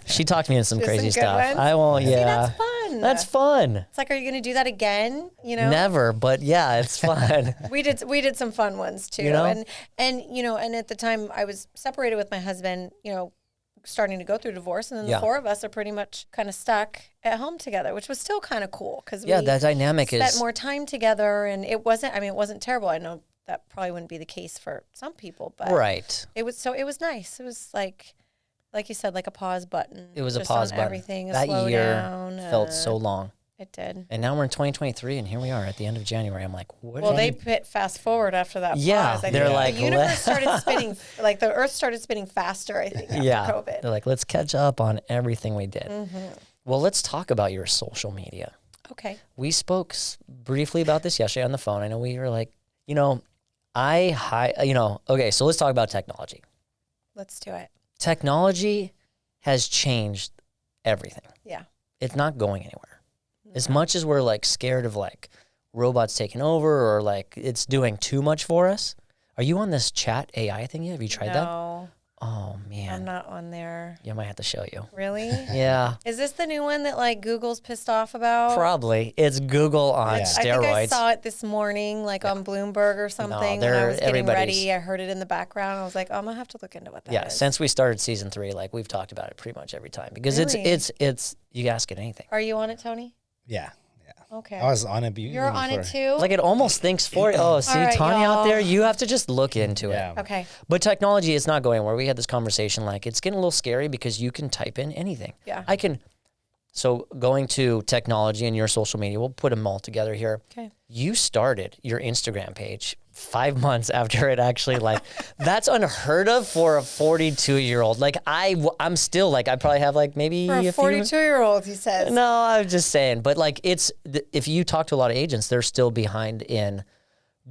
She talked me into some crazy stuff. Ones. I won't, See, that's fun. That's fun. It's like, are you going to do that again? Never, but yeah, it's fun. We did some fun ones too. And at the time I was separated with my husband, starting to go through divorce, and then the four of us are pretty much kind of stuck at home together, which was still kind of cool because that dynamic spent more time together, and it wasn't terrible. I know that probably wouldn't be the case for some people, but right. It was nice. It was like you said, like a pause button. It was a pause button. Everything that year down, felt so long. It did. And now we're in 2023, and here we are at the end of January. I'm like, what? Well, they hit fast forward after that. Yeah, pause. they're like, the universe started spinning, like the Earth started spinning faster. I think after COVID. They're like, let's catch up on everything we did. Mm-hmm. Well, let's talk about your social media. Okay. We spoke briefly about this yesterday on the phone. I know we were like, okay, so let's talk about technology. Let's do it. Technology has changed everything. Yeah. It's not going anywhere. As much as we're like scared of like robots taking over or like it's doing too much for us. Are you on this chat AI thing yet? Have you tried that? No. Oh I'm man, not on there. you might have to show you. Really? Yeah, Is this the new one that like Google's pissed off about? probably. It's Google on Yeah. steroids. I think I saw it this morning, like on Bloomberg or something. When I was getting ready, I heard it in the background. I was like, oh, I'm gonna have to look into what that is. Yeah, since we started season 3, like we've talked about it pretty much every time because Really? it's you ask it anything. Are you on it, Tony? Yeah. Okay. I was on it. You're on it too? Like it almost thinks for you. Oh, see, right, Tanya out there, y'all. you have to just look into Yeah. it. Okay. But technology is not going anywhere. We had this conversation, like it's getting a little scary because you can type in anything. Yeah. So going to technology and your social media, we'll put them all together here. Okay. You started your Instagram page 5 months after it actually that's unheard of for a 42-year-old. Like I'm still like, I probably have like maybe For a 42-year-old, he says. No, I'm just saying. But like if you talk to a lot of agents, they're still behind in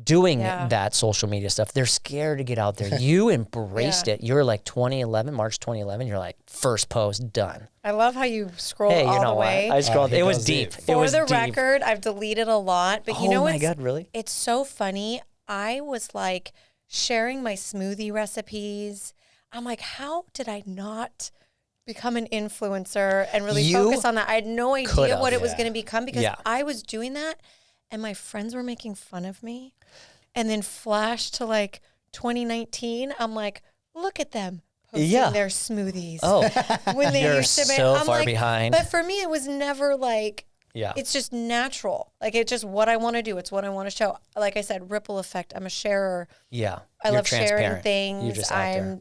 doing that social media stuff. They're scared to get out there. You embraced it. You're like March 2011, you're like first post done. I love how you scrolled Hey, you all know the what? way. I scrolled. he It was does deep. it. It For was the deep. record, I've deleted a lot, but you know Oh my what's God, really? It's so funny. I was like sharing my smoothie recipes. I'm like, how did I not become an influencer and really You focus on that? I had no idea could've. what it was Yeah. going to become because Yeah. I was doing that and my friends were making fun of me. And then flash to like 2019, I'm like, look at them posting Yeah. their smoothies. Oh, When they you're used to make, so I'm far like, behind. But for me, it was never like, Yeah. it's just natural. Like it's just what I want to do. It's what I want to show. Like I said, ripple effect. I'm a sharer. Yeah. I You're love sharing transparent. things. You're just out there.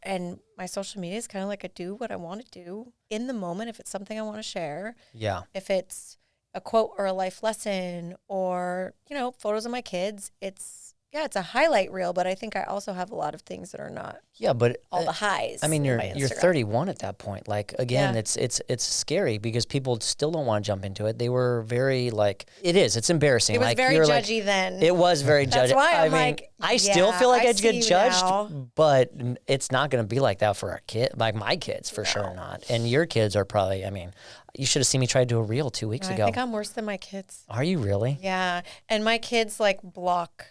And my social media is kind of like I do what I want to do in the moment. If it's something I want to share, Yeah. if it's a quote or a life lesson or, photos of my kids, it's a highlight reel, but I think I also have a lot of things that are not Yeah, but all the highs. I mean, in you're my you're Instagram. 31 at that point. Like again, Yeah. it's scary because people still don't want to jump into it. They were very like it's embarrassing. It was like, very you're judgy like, then. It was very judgy. That's why I I'm mean, like, I still yeah, feel like I I see get you judged, now. but it's not going to be like that for our kid, like my kids for sure not. And your kids are probably. I mean, you should have seen me try to do a reel 2 weeks I ago. think I'm worse than my kids. Are you really? Yeah. And my kids like block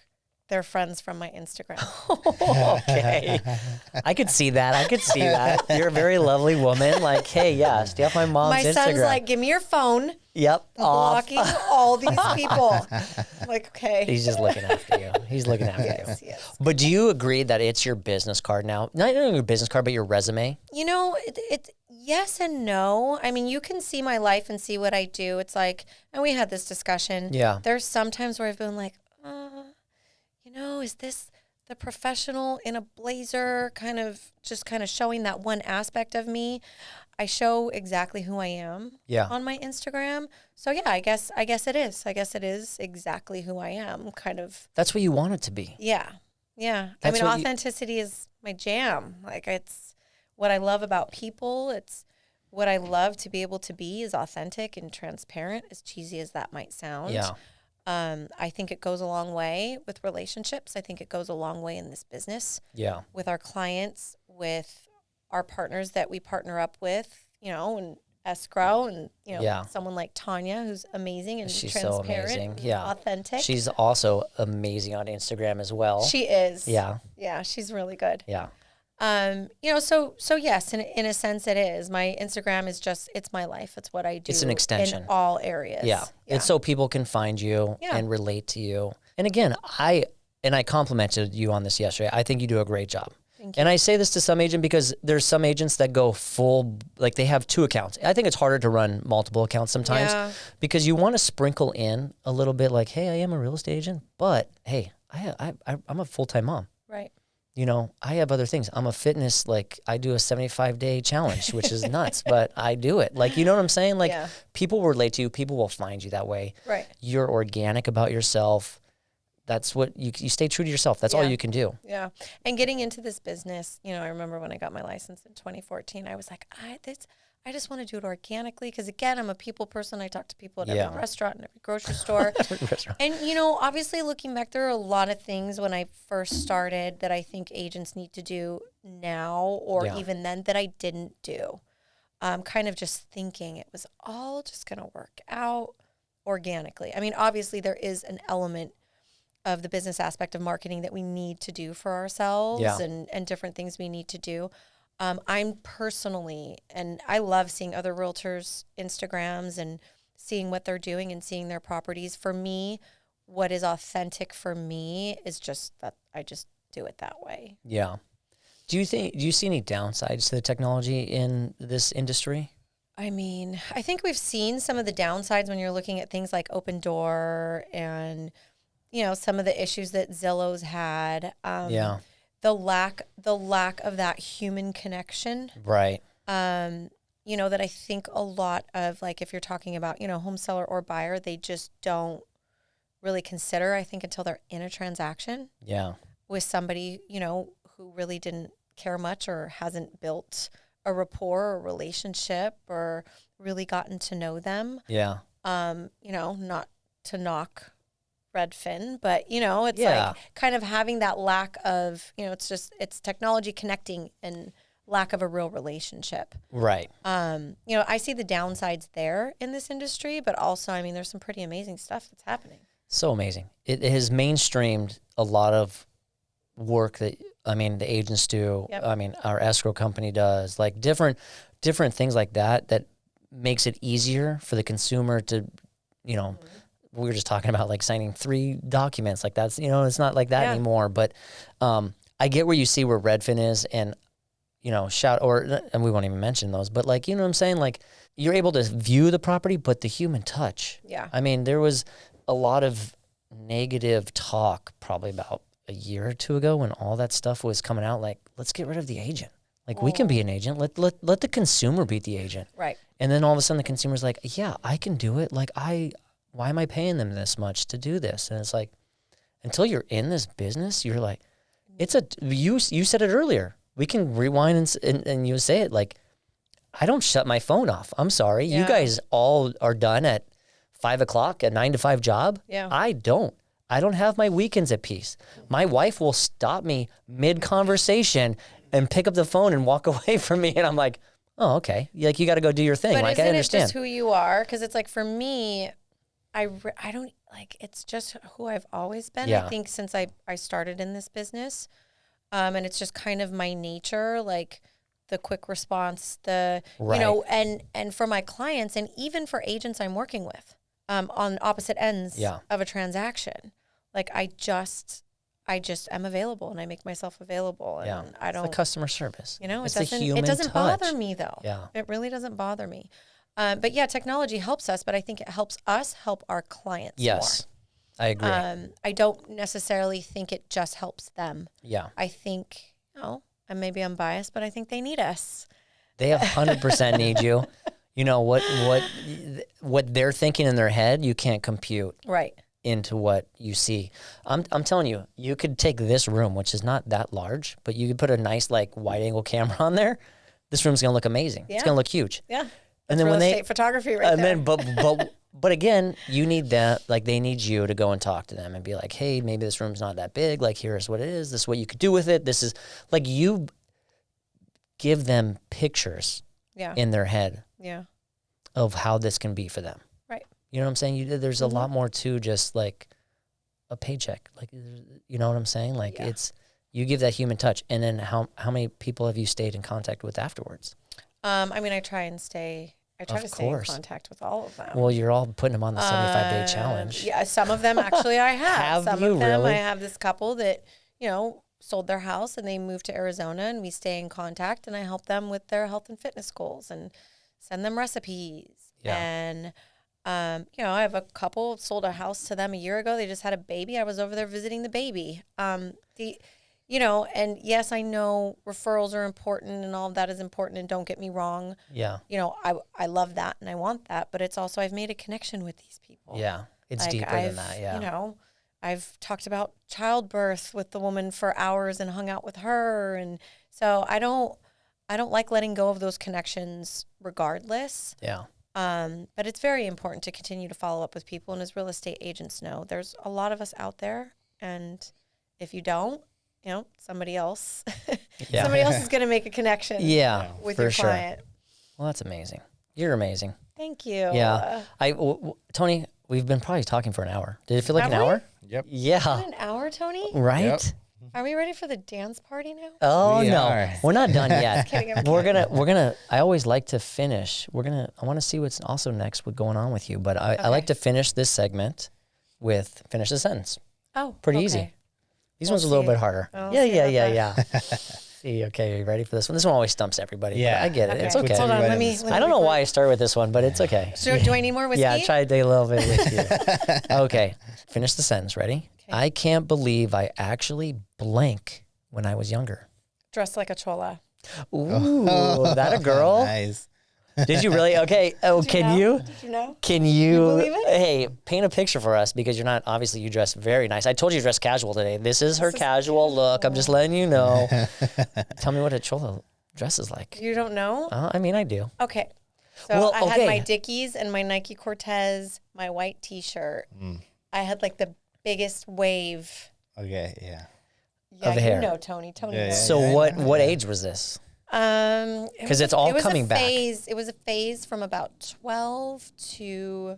their friends from my Instagram. Okay. I could see that. I could see that. You're a very lovely woman. Like, hey, yeah, stay off my mom's My Instagram. son's like, give me your phone. Yep. Off. Blocking all these people. I'm like, okay. He's just looking after you. He's looking after Yes, you. yes. But do you agree that it's your business card now? Not only your business card, but your resume? It's yes and no. I mean, you can see my life and see what I do. It's like, and we had this discussion. Yeah. There's some times where I've been like, is this the professional in a blazer kind of showing that one aspect of me? I show exactly who I am on my Instagram. So yeah, I guess it is. I guess it is exactly who I am, kind of. That's what you want it to be. Yeah. Yeah. That's I mean, what authenticity is my jam. Like it's what I love about people. It's what I love to be able to be is authentic and transparent, as cheesy as that might sound. Yeah. I think it goes a long way with relationships. I think it goes a long way in this business. Yeah. With our clients, with our partners that we partner up with, and escrow and, someone like Tanya, who's amazing and She's so transparent, amazing. and Yeah. authentic. She's also amazing on Instagram as well. She is. Yeah. Yeah, she's really good. Yeah. So yes, in a sense it is. My Instagram is it's my life. It's what I do. It's an extension. In all areas. Yeah. It's so people can find you and relate to you. And again, I complimented you on this yesterday. I think you do a great job. Thank you. And I say this to some agent because there's some agents that go full, like they have 2 accounts. I think it's harder to run multiple accounts sometimes because you want to sprinkle in a little bit like, hey, I am a real estate agent, but hey, I'm a full-time mom. Right. I have other things. I'm a fitness, like I do a 75-day challenge, which is nuts, but I do it. Like, you know what I'm saying? Like people will relate to you. People will find you that way. Right. You're organic about yourself. That's what you stay true to yourself. That's all you can do. Yeah. And getting into this business, I remember when I got my license in 2014, I was like, I just want to do it organically because, again, I'm a people person. I talk to people at every restaurant and every grocery store. And, obviously looking back, there are a lot of things when I first started that I think agents need to do now or even then that I didn't do. Kind of just thinking it was all just going to work out organically. I mean, obviously there is an element of the business aspect of marketing that we need to do for ourselves and different things we need to do. I'm personally, and I love seeing other realtors' Instagrams and seeing what they're doing and seeing their properties. For me, what is authentic for me is just that I just do it that way. Yeah. Do you see any downsides to the technology in this industry? I mean, I think we've seen some of the downsides when you're looking at things like Open Door and, some of the issues that Zillow's had. The lack of that human connection. Right. That I think a lot of, like, if you're talking about, home seller or buyer, they just don't really consider, I think, until they're in a transaction. Yeah. With somebody, who really didn't care much or hasn't built a rapport or relationship or really gotten to know them. Yeah. Not to knock Redfin, but it's like kind of having that lack of, it's technology connecting and lack of a real relationship. Right. I see the downsides there in this industry, but also, I mean, there's some pretty amazing stuff that's happening. So amazing. It has mainstreamed a lot of work that, the agents do. Yep. Our escrow company does, like different things like that makes it easier for the consumer to, we were just talking about like signing 3 documents, like that's, it's not like that anymore. But I get where you see where Redfin is, and, and we won't even mention those, but like, you know what I'm saying? Like, you're able to view the property, but the human touch. Yeah. There was a lot of negative talk probably about a year or 2 ago when all that stuff was coming out, like, let's get rid of the agent. Like, we can be an agent. Let the consumer be the agent. Right. And then all of a sudden the consumer's like, yeah, I can do it. Like, why am I paying them this much to do this? And it's like, until you're in this business, you're like, you said it earlier. We can rewind and you say it, like, I don't shut my phone off. I'm sorry. Yeah. You guys all are done at 5 o'clock, a 9 to 5 job. Yeah. I don't have my weekends at peace. My wife will stop me mid-conversation and pick up the phone and walk away from me. And I'm like, oh, okay. Like, you got to go do your thing. But like, I understand. It just who you are? Because it's like, for me, I don't, like, it's just who I've always been. Yeah. I think since I started in this business, and it's just kind of my nature, like the quick response, right. And for my clients and even for agents I'm working with, on opposite ends of a transaction, like I just am available and I make myself available, and I don't. It's the customer service. It doesn't bother me though. Yeah. It really doesn't bother me. But yeah, technology helps us, but I think it helps us help our clients more. Yes, I agree. I don't necessarily think it just helps them. Yeah. I think, and maybe I'm biased, but I think they need us. They 100% need you. What they're thinking in their head, you can't compute. Right. Into what you see. I'm telling you, you could take this room, which is not that large, but you could put a nice like wide angle camera on there. This room's gonna look amazing. Yeah. It's gonna look huge. Yeah. And then real estate photography right there. And then but again, you need that, like they need you to go and talk to them and be like, hey, maybe this room's not that big. Like, here's what it is. This is what you could do with it. This is like, you give them pictures in their head of how this can be for them. Right. You know what I'm saying? There's a lot more to just like a paycheck. Like, you know what I'm saying? Like you give that human touch. And then how many people have you stayed in contact with afterwards? I try to stay in contact with all of them. Well, you're all putting them on the 75-day challenge. Yeah, some of them actually I have. Some of them really? I have this couple that, sold their house and they moved to Arizona, and we stay in contact, and I help them with their health and fitness goals and send them recipes. Yeah. And, I have a couple, sold a house to them a year ago. They just had a baby. I was over there visiting the baby. And yes, I know referrals are important and all of that is important, and don't get me wrong. Yeah. I love that and I want that, but it's also, I've made a connection with these people. Yeah. It's deeper than that. Yeah. I've talked about childbirth with the woman for hours and hung out with her. And so I don't like letting go of those connections regardless. Yeah. But it's very important to continue to follow up with people. And as real estate agents know, there's a lot of us out there. And if you don't, somebody else, somebody else is going to make a connection with your client. Well, that's amazing. You're amazing. Thank you. Yeah. Tony, we've been probably talking for an hour. Did it feel like Have an we? hour? Yep. Yeah. An hour, Tony? Right? Yep. Are we ready for the dance party now? Oh We no, are. we're not done yet. kidding, I'm we're gonna. I always like to finish. I want to see what's also next with going on with you. But I like to finish this segment with finish the sentence. Oh, Pretty okay. easy. These We'll ones are a little see. bit harder. We'll Yeah, see yeah, about yeah, that. yeah. See, okay, are you ready for this one? This one always stumps everybody. Yeah. But I get it. Okay. It's okay. Hold on, let me. I don't know why I started with this one, but it's okay. So, do I need more whiskey? Yeah, I tried a little bit with you. Okay, finish the sentence. Ready? Okay. I can't believe I actually blank when I was younger. Dressed like a chola. Ooh, that a girl? Nice. Did you really? Okay. Oh, can you? Did you know? Can you? believe it? Hey, paint a picture for us because you're not. Obviously, you dress very nice. I told you to dress casual today. This is her casual look. I'm just letting you know. Tell me what a chola dress is like. You don't know? I mean, I do. Okay. So Well, I had okay. my Dickies and my Nike Cortez, my white T-shirt. I had like the biggest wave. Okay, yeah. Yeah, Of hair. you know, Tony. Tony Yeah, knows. So what age was this? 'Cause it's all coming back. It was a phase from about 12 to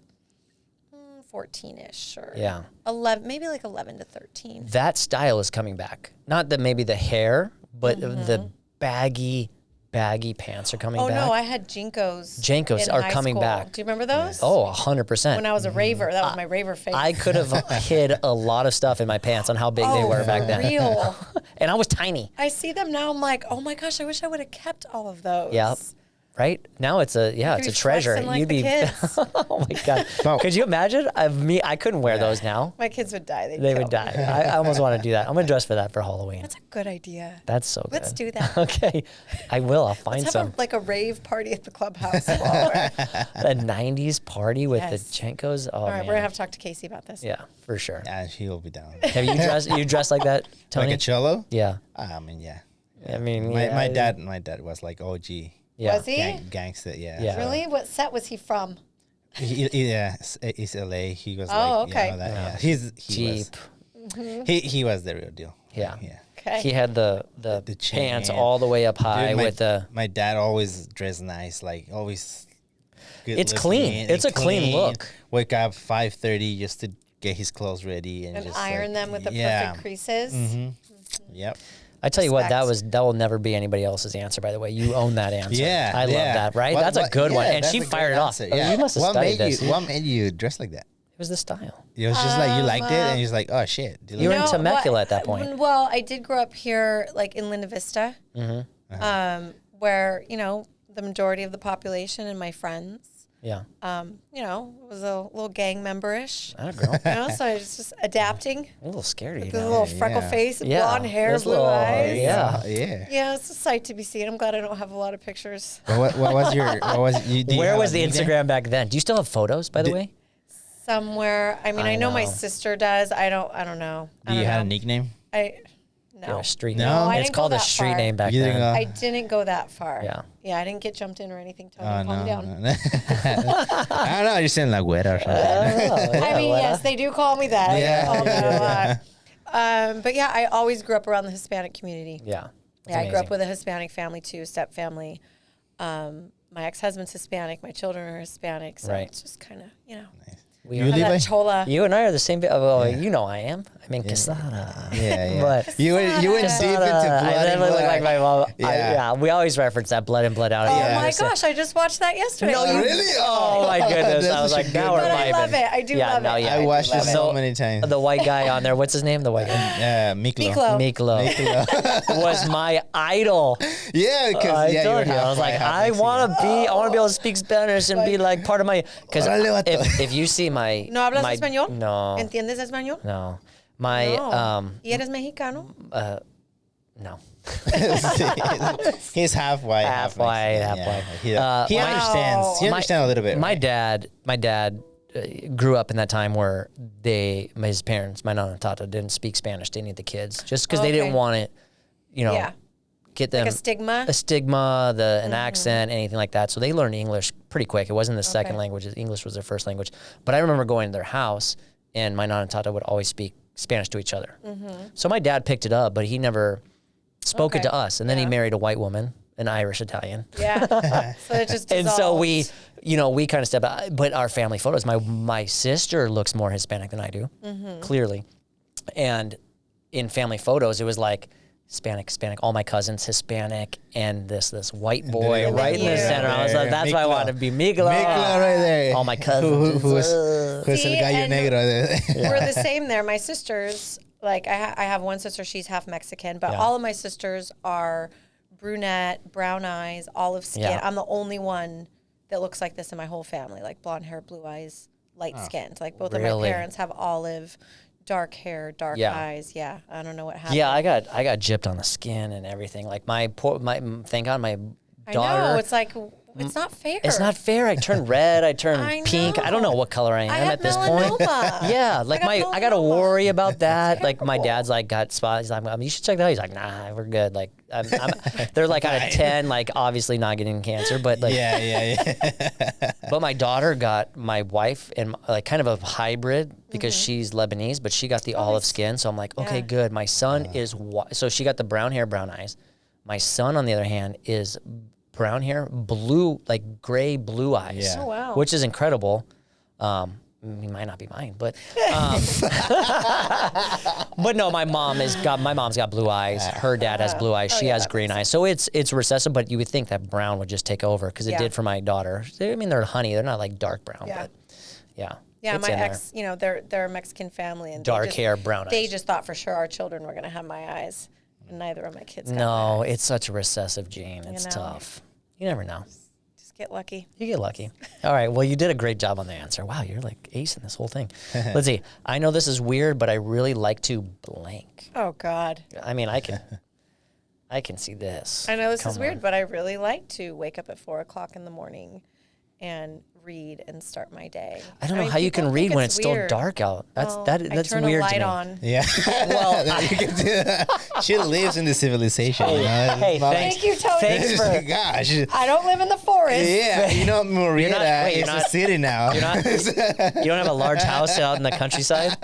14-ish, or Yeah. 11, maybe like 11 to 13. That style is coming back. Not that maybe the hair, but the baggy pants are coming Oh back. no, I had Jinkos. Jinkos in are high coming school. back. Do you remember those? Oh, 100%. When I was a raver, that was my raver phase. I could have hid a lot of stuff in my pants on how big they were back then. Real. And I was tiny. I see them now. I'm like, oh my gosh, I wish I would have kept all of those. Yep. Right? Now it's a You'd it's a be treasure. flexing like the kids. Oh my god. No. Could you imagine? I couldn't wear those now. My kids would die. They would die. I almost want to do that. I'm gonna dress for that for Halloween. That's a good idea. That's so good. Let's do that. Okay. I will. I'll find Let's some. have like a rave party at the clubhouse. While we're- A 90s party with Yes. the Chenkos. Oh all right, man. we're gonna have to talk to Casey about this. Yeah, for sure. And he'll be down. Have you dressed like that, Tony? Like a cholo? Yeah. I mean, yeah. I mean, My yeah, dad was like OG. Yeah. Was he? Gangster, yeah. Yeah. Really? What set was he from? Yeah, it's LA. He was Oh, like, okay. you know, that, yeah. Cheap. He was the real deal. Yeah. Yeah. Okay. He had the chain. pants all the way up high Dude, with the. my dad always dressed nice, like always. Good It's looking clean. and It's a clean look. Wake up 5:30 just to get his clothes ready and just iron like, them with the yeah. perfect creases. Yep. I tell you what, Respect. that will never be anybody else's answer. By the way, you own that answer. Yeah, I love yeah. that. Right? What- That's a what- good one, yeah, and that's she a good fired it off. answer, Oh, yeah. you must have What studied made this. you? What made you dress like that? It was the style. It was just like you liked it, and you're just like, oh shit. Do You were like in it? Temecula at that point. Well, I did grow up here, like in Linda Vista, where the majority of the population and my friends, Yeah. was a little gang member-ish. I don't know. So I was just adapting. A little scared of you The now. little freckle yeah. face, Yeah, blonde hair, this blue little- eyes. yeah. Yeah. Yeah, it's a sight to be seen. I'm glad I don't have a lot of pictures. What was your? What was you? Do you Where have was a the nickname? Instagram back then? Do you still have photos, by the way? Somewhere. I mean, I I know my know. sister does. I don't know. Do you have a nickname? No. You're a street No? name. I It's didn't go called a that street far. name back You then. didn't go- I didn't go that far. Yeah. Yeah, I didn't get jumped in or anything. Tony, Oh calm no. down. I don't know. You're saying like güera or something. I mean, yes, they do call me that. Yeah. I get called that a lot. But yeah, I always grew up around the Hispanic community. Yeah. Yeah, I grew up with a Hispanic family too, step family. My ex-husband's Hispanic. My children are Hispanic. So Right. it's just kind of, We You are- live that like- chola. You and I are the same. Well, you know I am. I mean, Quesada. Yeah. But You went deep into Quesada. blood I and look blood. like my mom. Yeah. Yeah, we always reference that blood and blood out. Oh Yeah. my gosh, I just watched that yesterday. Oh, really? Oh my goodness! That's I was such a like, good now we're But I vibing. love it. I do Yeah, love no, it. yeah. I watched it love so it. many times. The white guy on there. What's his name? The white guy. Miklo. Miklo was my idol. Yeah, because I yeah, told you you. were I was like, half I want to be able to speak Spanish and be like part of my. Because Órale, vato. if you see my. ¿No hablas my, español? No. ¿Entiendes español? No. My No. ¿Y eres mexicano? no. He's half white, Half white, Mexican, half yeah. white. He My- understands. He my- understands a little bit. My right? dad grew up in that time where his parents, my nana and tata, didn't speak Spanish to any of the kids just because they didn't Okay. want it, Yeah. get them Like a stigma? a stigma, an accent, anything like that. So they learned English pretty quick. It wasn't the second Okay. language. English was their first language. But I remember going to their house and my nana and tata would always speak Spanish to each other. So my dad picked it up, but he never spoke it Okay. to us. And then he Yeah. married a white woman an Irish Italian. Yeah. So it just And so dissolved. we kind of step out. But our family photos, my sister looks more Hispanic than I do, clearly. And in family photos, it was like Hispanic, all my cousins Hispanic, and this white boy right in the center. I was like, that's why I wanted to be Nichole. Nichole right there. All my cousins. Who's See, el gallo and negro? we're the same there. My sisters, like I have one sister, she's half Mexican, but all of my sisters are brunette, brown eyes, olive skin. Yeah. I'm the only one that looks like this in my whole family, like blonde hair, blue eyes, light skin. Like both of my Really? parents have olive, dark hair, dark eyes. Yeah, I don't know what happened. Yeah, I got gypped on the skin and everything. Like my thank God my daughter. I know, it's like, it's not fair. It's not fair. I turned red. I turned pink. I don't know what color I am have at this point. melanoma. Yeah, like I got to melanoma. worry about that. Like my dad's like got spots. He's like, you should check that out. He's like, nah, we're good. Like they're like out of 10, like obviously not getting cancer, but like Yeah. But my daughter got my wife and like kind of a hybrid because she's Lebanese, but she got the olive skin. So I'm like, okay, good. My son is so she got the brown hair, brown eyes. My son, on the other hand, is brown hair, blue, like gray blue eyes. Yeah. Oh, wow. Which is incredible. He might not be mine, but but no, my mom's got blue eyes. Her dad has blue eyes. She has green eyes. So it's recessive, but you would think that brown would just take over because it did for my daughter. I mean, they're honey. They're not like dark brown, but yeah. Yeah, it's my in there. ex, they're a Mexican family, and Dark hair, brown eyes. They just thought for sure our children were gonna have my eyes, and neither of my kids. Got No, my eyes. it's such a recessive gene. It's know. tough. You never know. Just get lucky. You get lucky. All right. Well, you did a great job on the answer. Wow, you're like acing this whole thing. Let's see. I know this is weird, but I really like to blank. Oh God. I mean, I can see this. I know this is Come weird, on. but I really like to wake up at 4:00 in the morning and read and start my day. I don't know mean, how you people can think read when it's still weird. dark out. That's Well, that's I turn weird a light to me. on. Yeah. Well, You can do that. She lives in the civilization. You know? Hey, It's not thanks. Thank you, Tony. Thanks for Gosh. I don't live in the forest. Yeah, you know, Murrieta wait, is you're a not- city now. you don't have a large house out in the countryside.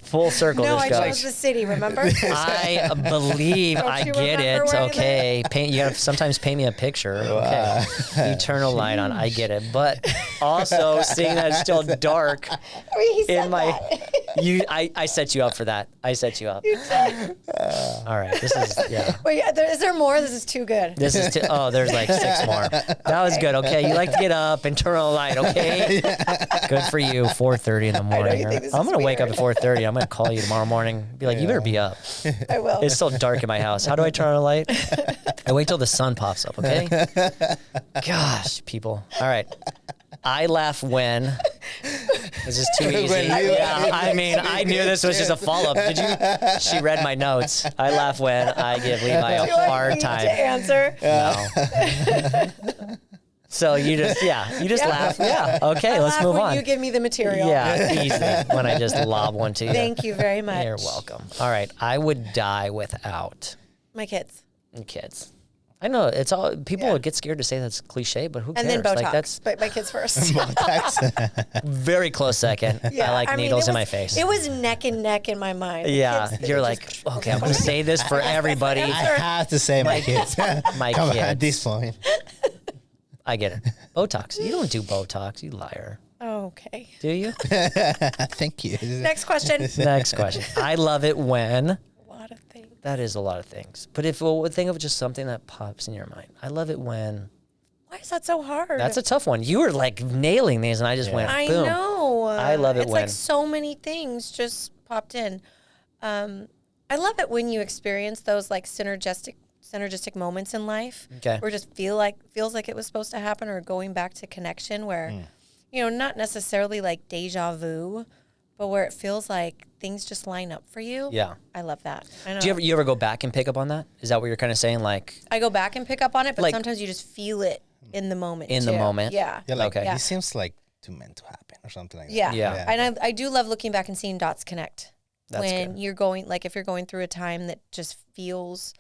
Full circle. No, this I goes. chose the city. Remember? I believe Don't I you get remember it. where you Okay, you gotta sometimes paint me a picture. Okay, eternal light on. I get it, but also seeing that it's still dark He said in my. that. I set you up for that. I set you up. All right, this is Wait, is there more? This is too good. This is there's like 6 more. That was good. Okay, you like to get up and turn on the light. Okay, good for you. 4:30 in the morning. you think this I'm is gonna wake up weird. at 4:30. I'm gonna call you tomorrow morning. Be like, you better be up. I will. It's still dark in my house. How do I turn on the light? I wait till the sun pops up. Okay. Gosh, people. All right. I laugh when. This is too easy. When you- Yeah, I mean, I knew this was just a follow-up. Did you? She read my notes. I laugh when I give Levi a Do I hard need time. to answer? No. So you just laugh. Yeah. Okay, I let's laugh move when on. you give me the material. Yeah, easy. When I just lob one to you. Thank you very much. You're welcome. All right. I would die without My kids. kids. I know it's all people would get scared to say that's cliche, but who cares? And then Botox. Like that's But my kids first. very close second. I like mean, needles it in my was- face. It was neck and neck in my mind. The Yeah, kids, you're they like, just- okay, I'm gonna say this for everybody. I have to say my kids. My Come on, kids. at this point. I get it. Botox. You don't do Botox, you liar. Okay. Do you? Thank you. Next question. Next question. I love it when. A lot of things. That is a lot of things. But if think of just something that pops in your mind. I love it when. Why is that so hard? That's a tough one. You were like nailing these, and I just went I boom. know. I love it it's when. like so many things just popped in. I love it when you experience those like synergistic moments in life. Okay. Where it just feels like it was supposed to happen, or going back to connection where, not necessarily like deja vu, but where it feels like things just line up for you. Yeah. I love that. I know. Do you ever go back and pick up on that? Is that what you're kind of saying? Like I go back and pick up on it, but Like- sometimes you just feel it in the moment. In the too. moment. Yeah. Yeah, like, Okay. this seems like too meant to happen or something like Yeah. that. Yeah. And I do love looking back and seeing dots connect. That's when good. you're going, like if you're going through a time that just feels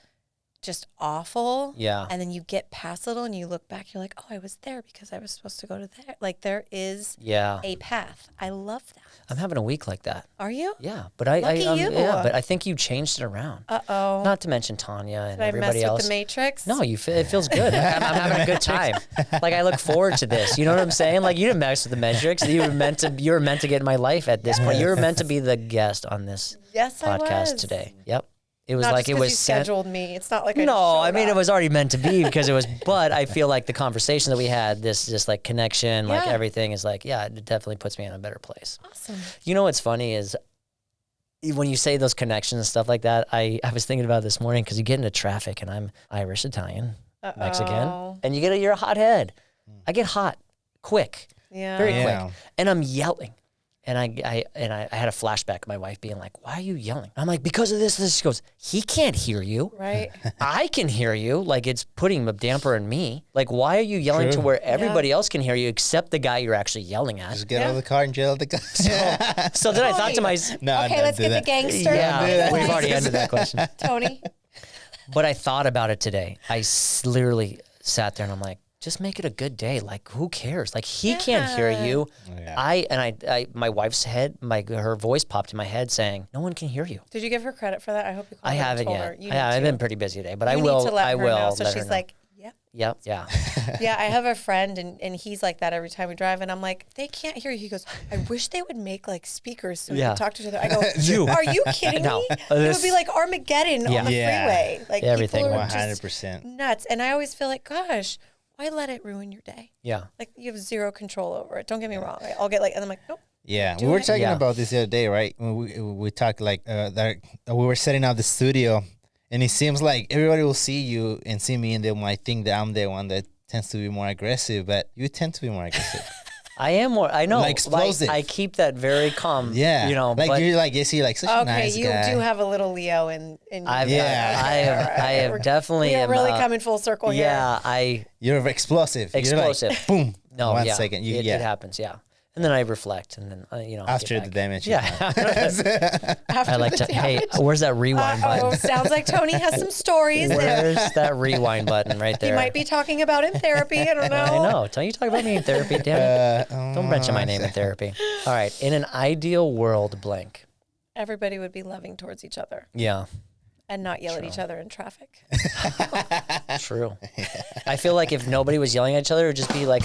just awful. Yeah. And then you get past a little and you look back, you're like, oh, I was there because I was supposed to go to there. Like there is a path. I love that. I'm having a week like that. Are you? Yeah, but I you. but I think you changed it around. Uh-oh. Not to mention Tanya and Did everybody I mess else. with the Matrix? No, it feels good. I'm having a good time. Like I look forward to this. You know what I'm saying? Like you didn't mess with the Matrix. You were meant to get in my life at this point. You were meant to be the guest on this podcast today. Yep. It was Not like just it was you scheduled me. It's not like it was already meant to be because it was. But I feel like the conversation that we had, this just like connection, like everything is like, it definitely puts me in a better place. Awesome. You know what's funny is when you say those connections and stuff like that. I was thinking about it this morning because you get into traffic and I'm Irish, Italian, Mexican, and you're a hothead. I get hot quick, very quick, and I'm yelling. And I had a flashback of my wife being like, why are you yelling? I'm like, because of this. She goes, he can't hear you. Right. I can hear you. Like it's putting a damper on me. Like, why are you yelling to where everybody else can hear you except the guy you're actually yelling at? Just get out of the car and yell at the guy. So then I thought to myself, let's get the gangster. Yeah, we've already ended that question. Tony. But I thought about it today. I literally sat there and I'm like, just make it a good day. Like, who cares? Like, he can't hear you. Yeah. I my wife's her voice popped in my head saying, no one can hear you. Did you give her credit for that? I hope you called her. I haven't yet. I've been pretty busy today, but I need will. To let I her will. Know. So she's like, yep. Yep. Yeah. Yeah. I have a friend and he's like that every time we drive. And I'm like, they can't hear you. He goes, I wish they would make like speakers so we can talk to each other. I go, are you kidding me? It would be like Armageddon on the freeway. Like everything. People are 100% nuts. And I always feel like, gosh, why let it ruin your day? Yeah. Like you have zero control over it. Don't get me wrong. I'll get like, and I'm like, nope. Yeah, we were talking about this the other day, right? When we talked like that we were setting up the studio, and it seems like everybody will see you and see me, and they might think that I'm the one that tends to be more aggressive, but you tend to be more aggressive. I am more. I know. Like explosive. I keep that very calm. Yeah. You know, like but you're like such a nice guy. Okay, you do have a little Leo in you. I have definitely. We are really coming full circle here. Yeah, You're explosive. Explosive. You're like, boom. No, 1 second. It happens. Yeah. And then I reflect, and then after the damage. Yeah. I like to. Hey, where's that rewind button? Sounds like Tony has some stories. Where's that rewind button right there? He might be talking about in therapy. I don't know. I know. Don't you talk about me in therapy, damn it. Don't mention my name in therapy. All right. In an ideal world, blank. Everybody would be loving towards each other. Yeah. And not yell at each other in traffic. True. I feel like if nobody was yelling at each other, it would just be like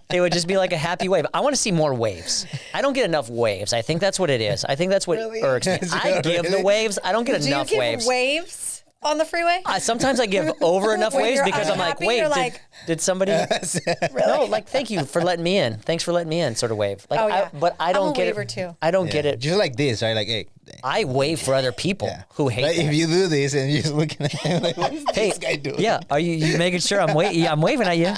it would just be like a happy wave. I want to see more waves. I don't get enough waves. I think that's what it is. I think that's what irks me. I give the waves. I don't get enough waves. Do you give waves on the freeway? Sometimes I give over enough waves because I'm like, wait, did somebody? Really? No, like thank you for letting me in. Thanks for letting me in, sort of wave. Like, but I don't get it. Too. I don't get it. Just like this, right? Like, hey. I wave for other people who hate. Like if you do this and you're just looking at him like, what is this guy doing? Yeah, are you making sure I'm waving at you?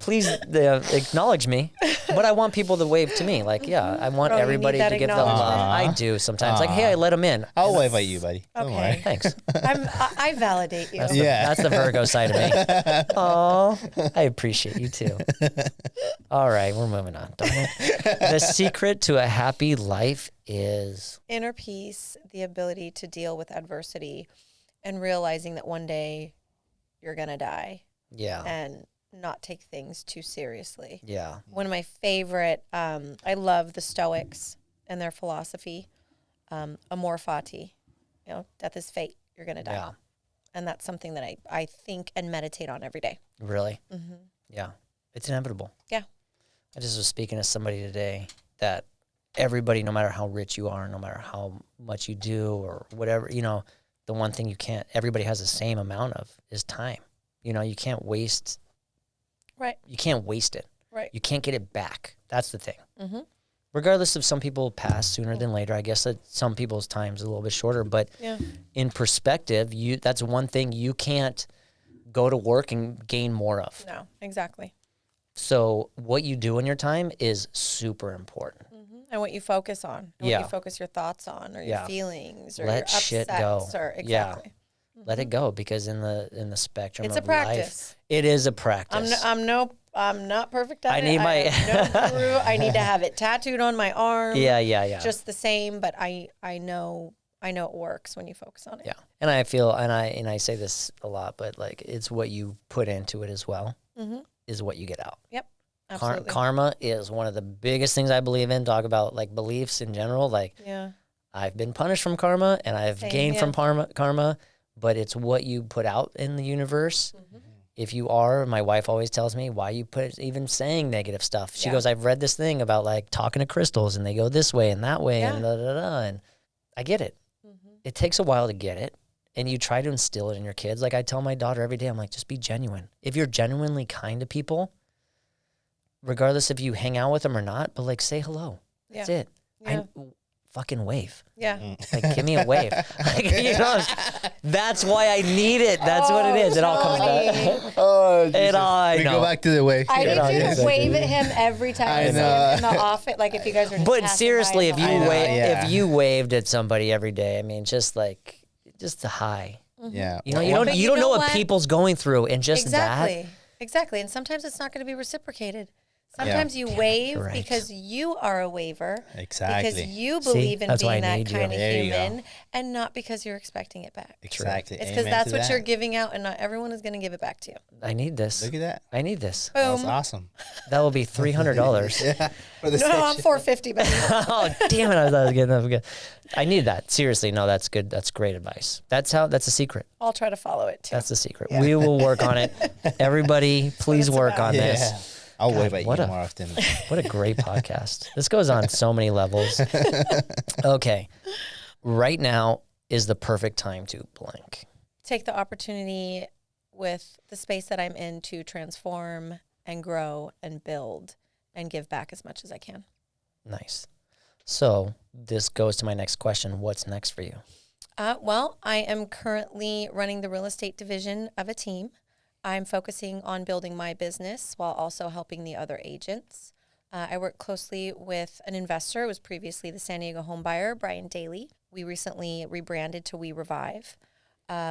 Please acknowledge me. But I want people to wave to me. Like, I want everybody to give the love. I do sometimes. Like, hey, I let them in. I'll wave at you, buddy. Don't worry. Thanks. I validate you. That's the Virgo side of me. Oh, I appreciate you too. All right, we're moving on. The secret to a happy life is inner peace, the ability to deal with adversity, and realizing that one day you're going to die. Yeah. And not take things too seriously. Yeah. One of my favorite, I love the Stoics and their philosophy, amor fati, death is fate, you're going to die. Yeah. And that's something that I think and meditate on every day. Really? Mm-hmm. Yeah. It's inevitable. Yeah. I just was speaking to somebody today that everybody, no matter how rich you are, no matter how much you do or whatever, the one thing everybody has the same amount of is time. You can't waste. Right. You can't waste it. Right. You can't get it back. That's the thing. Mm-hmm. Regardless of some people pass sooner than later, I guess that some people's time's a little bit shorter, but in perspective, that's one thing you can't go to work and gain more of. No, exactly. So what you do in your time is super important. Mm-hmm. And what you focus on, and what you focus your thoughts on, or your feelings, or let your upsets, shit go. Or exactly. Mm-hmm. Let it go, because in the spectrum it's of a practice. Life, it is a practice. I'm not perfect at it. I need my no guru. I need to have it tattooed on my arm. Yeah. Just the same, but I know I know it works when you focus on it. Yeah. And I feel, and I say this a lot, but like it's what you put into it as well is what you get out. Yep. Absolutely. Karma is one of the biggest things I believe in. Talk about like beliefs in general. Like I've been punished from karma and I've gained from karma, but it's what you put out in the universe. If you are, my wife always tells me, why you put even saying negative stuff. She goes, I've read this thing about like talking to crystals and they go this way and that way and da da da. And I get it. It takes a while to get it. And you try to instill it in your kids. Like I tell my daughter every day, I'm like, just be genuine. If you're genuinely kind to people, regardless if you hang out with them or not, but like say hello. That's it. Fucking wave. Yeah. Like give me a wave. Like, you know, that's why I need it. That's what it is. It all comes back. Oh, I we know. go back to the wave. I need you to wave at him every time I see him in the office. Like if you guys are just But seriously, if if you waved at somebody every day, I mean, just a hi. Yeah. You know, you don't know what people's going through, and just that. Exactly. And sometimes it's not going to be reciprocated. Sometimes you wave because you are a waver. Exactly. Because you believe in being that kind of There human and not because you're expecting it back. Exactly. It's because that's what you're giving out and not everyone is going to give it back to you. I need this. Look at that. I need this. Boom. That's awesome. That will be $300. Yeah. For the No, I'm $450, but Oh, damn it. I thought I was getting that good. I need that. Seriously. No, that's good. That's great advice. That's a secret. I'll try to follow it too. That's the secret. We will work on it. Everybody, please work on this. I'll wave at you more often. What a great podcast. This goes on so many levels. Okay. Right now is the perfect time to blank. Take the opportunity with the space that I'm in to transform and grow and build and give back as much as I can. Nice. So this goes to my next question. What's next for you? Well, I am currently running the real estate division of a team. I'm focusing on building my business while also helping the other agents. I work closely with an investor. It was previously the San Diego home buyer, Brian Daly. We recently rebranded to WeRevive.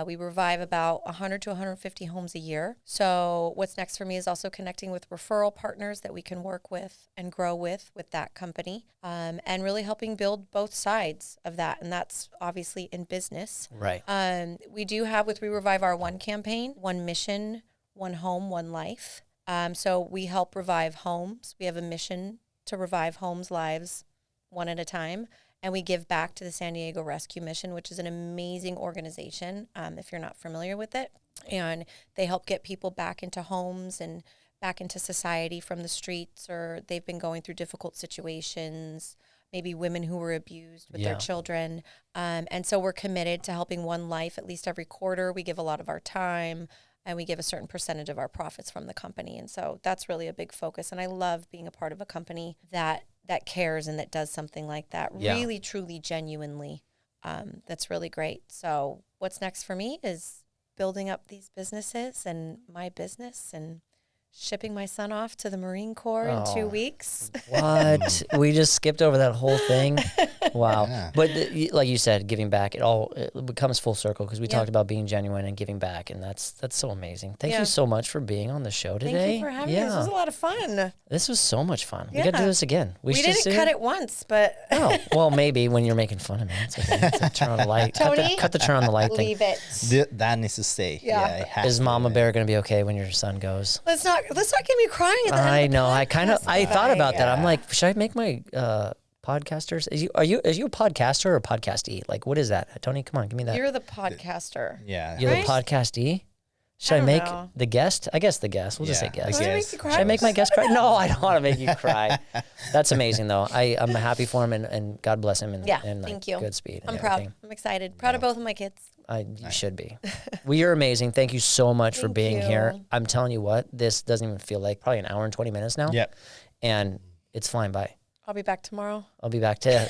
We revive about 100 to 150 homes a year. So what's next for me is also connecting with referral partners that we can work with and grow with that company, and really helping build both sides of that. And that's obviously in business. Right. We do have with WeRevive our one campaign, one mission, one home, one life. So we help revive homes. We have a mission to revive homes, lives, one at a time. And we give back to the San Diego Rescue Mission, which is an amazing organization, if you're not familiar with it. And they help get people back into homes and back into society from the streets, or they've been going through difficult situations, maybe women who were abused with their children. And so we're committed to helping one life at least every quarter. We give a lot of our time, and we give a certain percentage of our profits from the company. And so that's really a big focus. And I love being a part of a company that cares and that does something like that, really, truly, genuinely. That's really great. So what's next for me is building up these businesses and my business and shipping my son off to the Marine Corps in 2 weeks. What? We just skipped over that whole thing. Wow. Yeah. But like you said, giving back, it becomes full circle because we talked about being genuine and giving back, and that's so amazing. Thank you so much for being on the show today. Thank you for having me. This was a lot of fun. This was so much fun. We got to do this again. We didn't cut it once, but... Oh, well, maybe when you're making fun of me. It's okay. Turn on the light. Tony, cut the turn on the light thing. Leave it. That needs to stay. Yeah. It has Is to, Mama man. Bear going to be okay when your son goes? Let's not get me crying at the end I of the know. podcast. I thought about that. I'm like, should I make my podcasters? Are you a podcaster or a podcastee? Like, what is that? Tony, come on, give me that. You're the podcaster. Yeah. You're right? the podcastee? Should I don't make know. the guest? I guess the guest. We'll just say Yeah, guest. the Wanna guest. make you cry? Should I make my guest cry? No, I don't want to make you cry. That's amazing, though. I'm happy for him, and God bless him. And, Yeah, and like, thank you. Good speed. And I'm proud. everything. I'm excited. Proud of both of my kids. You should be. Well, you're amazing. Thank you so much for Thank being you. here. I'm telling you what, this doesn't even feel like probably an hour and 20 minutes now. Yep. And it's flying by. I'll be back tomorrow. I'll be back to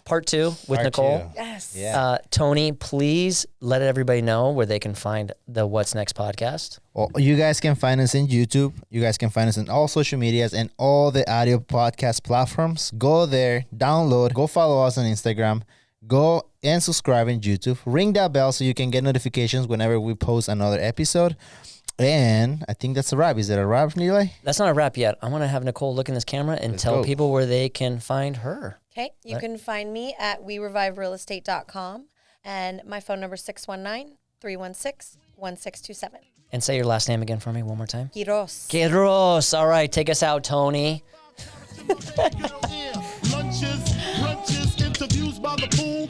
part 2 with Part Nichole. 2. Yes. Yeah. Tony, please let everybody know where they can find the What's Next podcast. Well, you guys can find us in YouTube. You guys can find us in all social medias and all the audio podcast platforms. Go there, download, go follow us on Instagram. Go and subscribe in YouTube. Ring that bell so you can get notifications whenever we post another episode. And I think that's a wrap. Is it a wrap, Nichole? That's not a wrap yet. I want to have Nichole look in this camera and tell go. people where they can find her. Okay. You can find me at WeReviveRealEstate.com, and my phone number is 619-316-1627. And say your last name again for me one more time. Quiroz. Quiroz. All right, take us out, Tony. Lunches, brunches, interviews by the pool.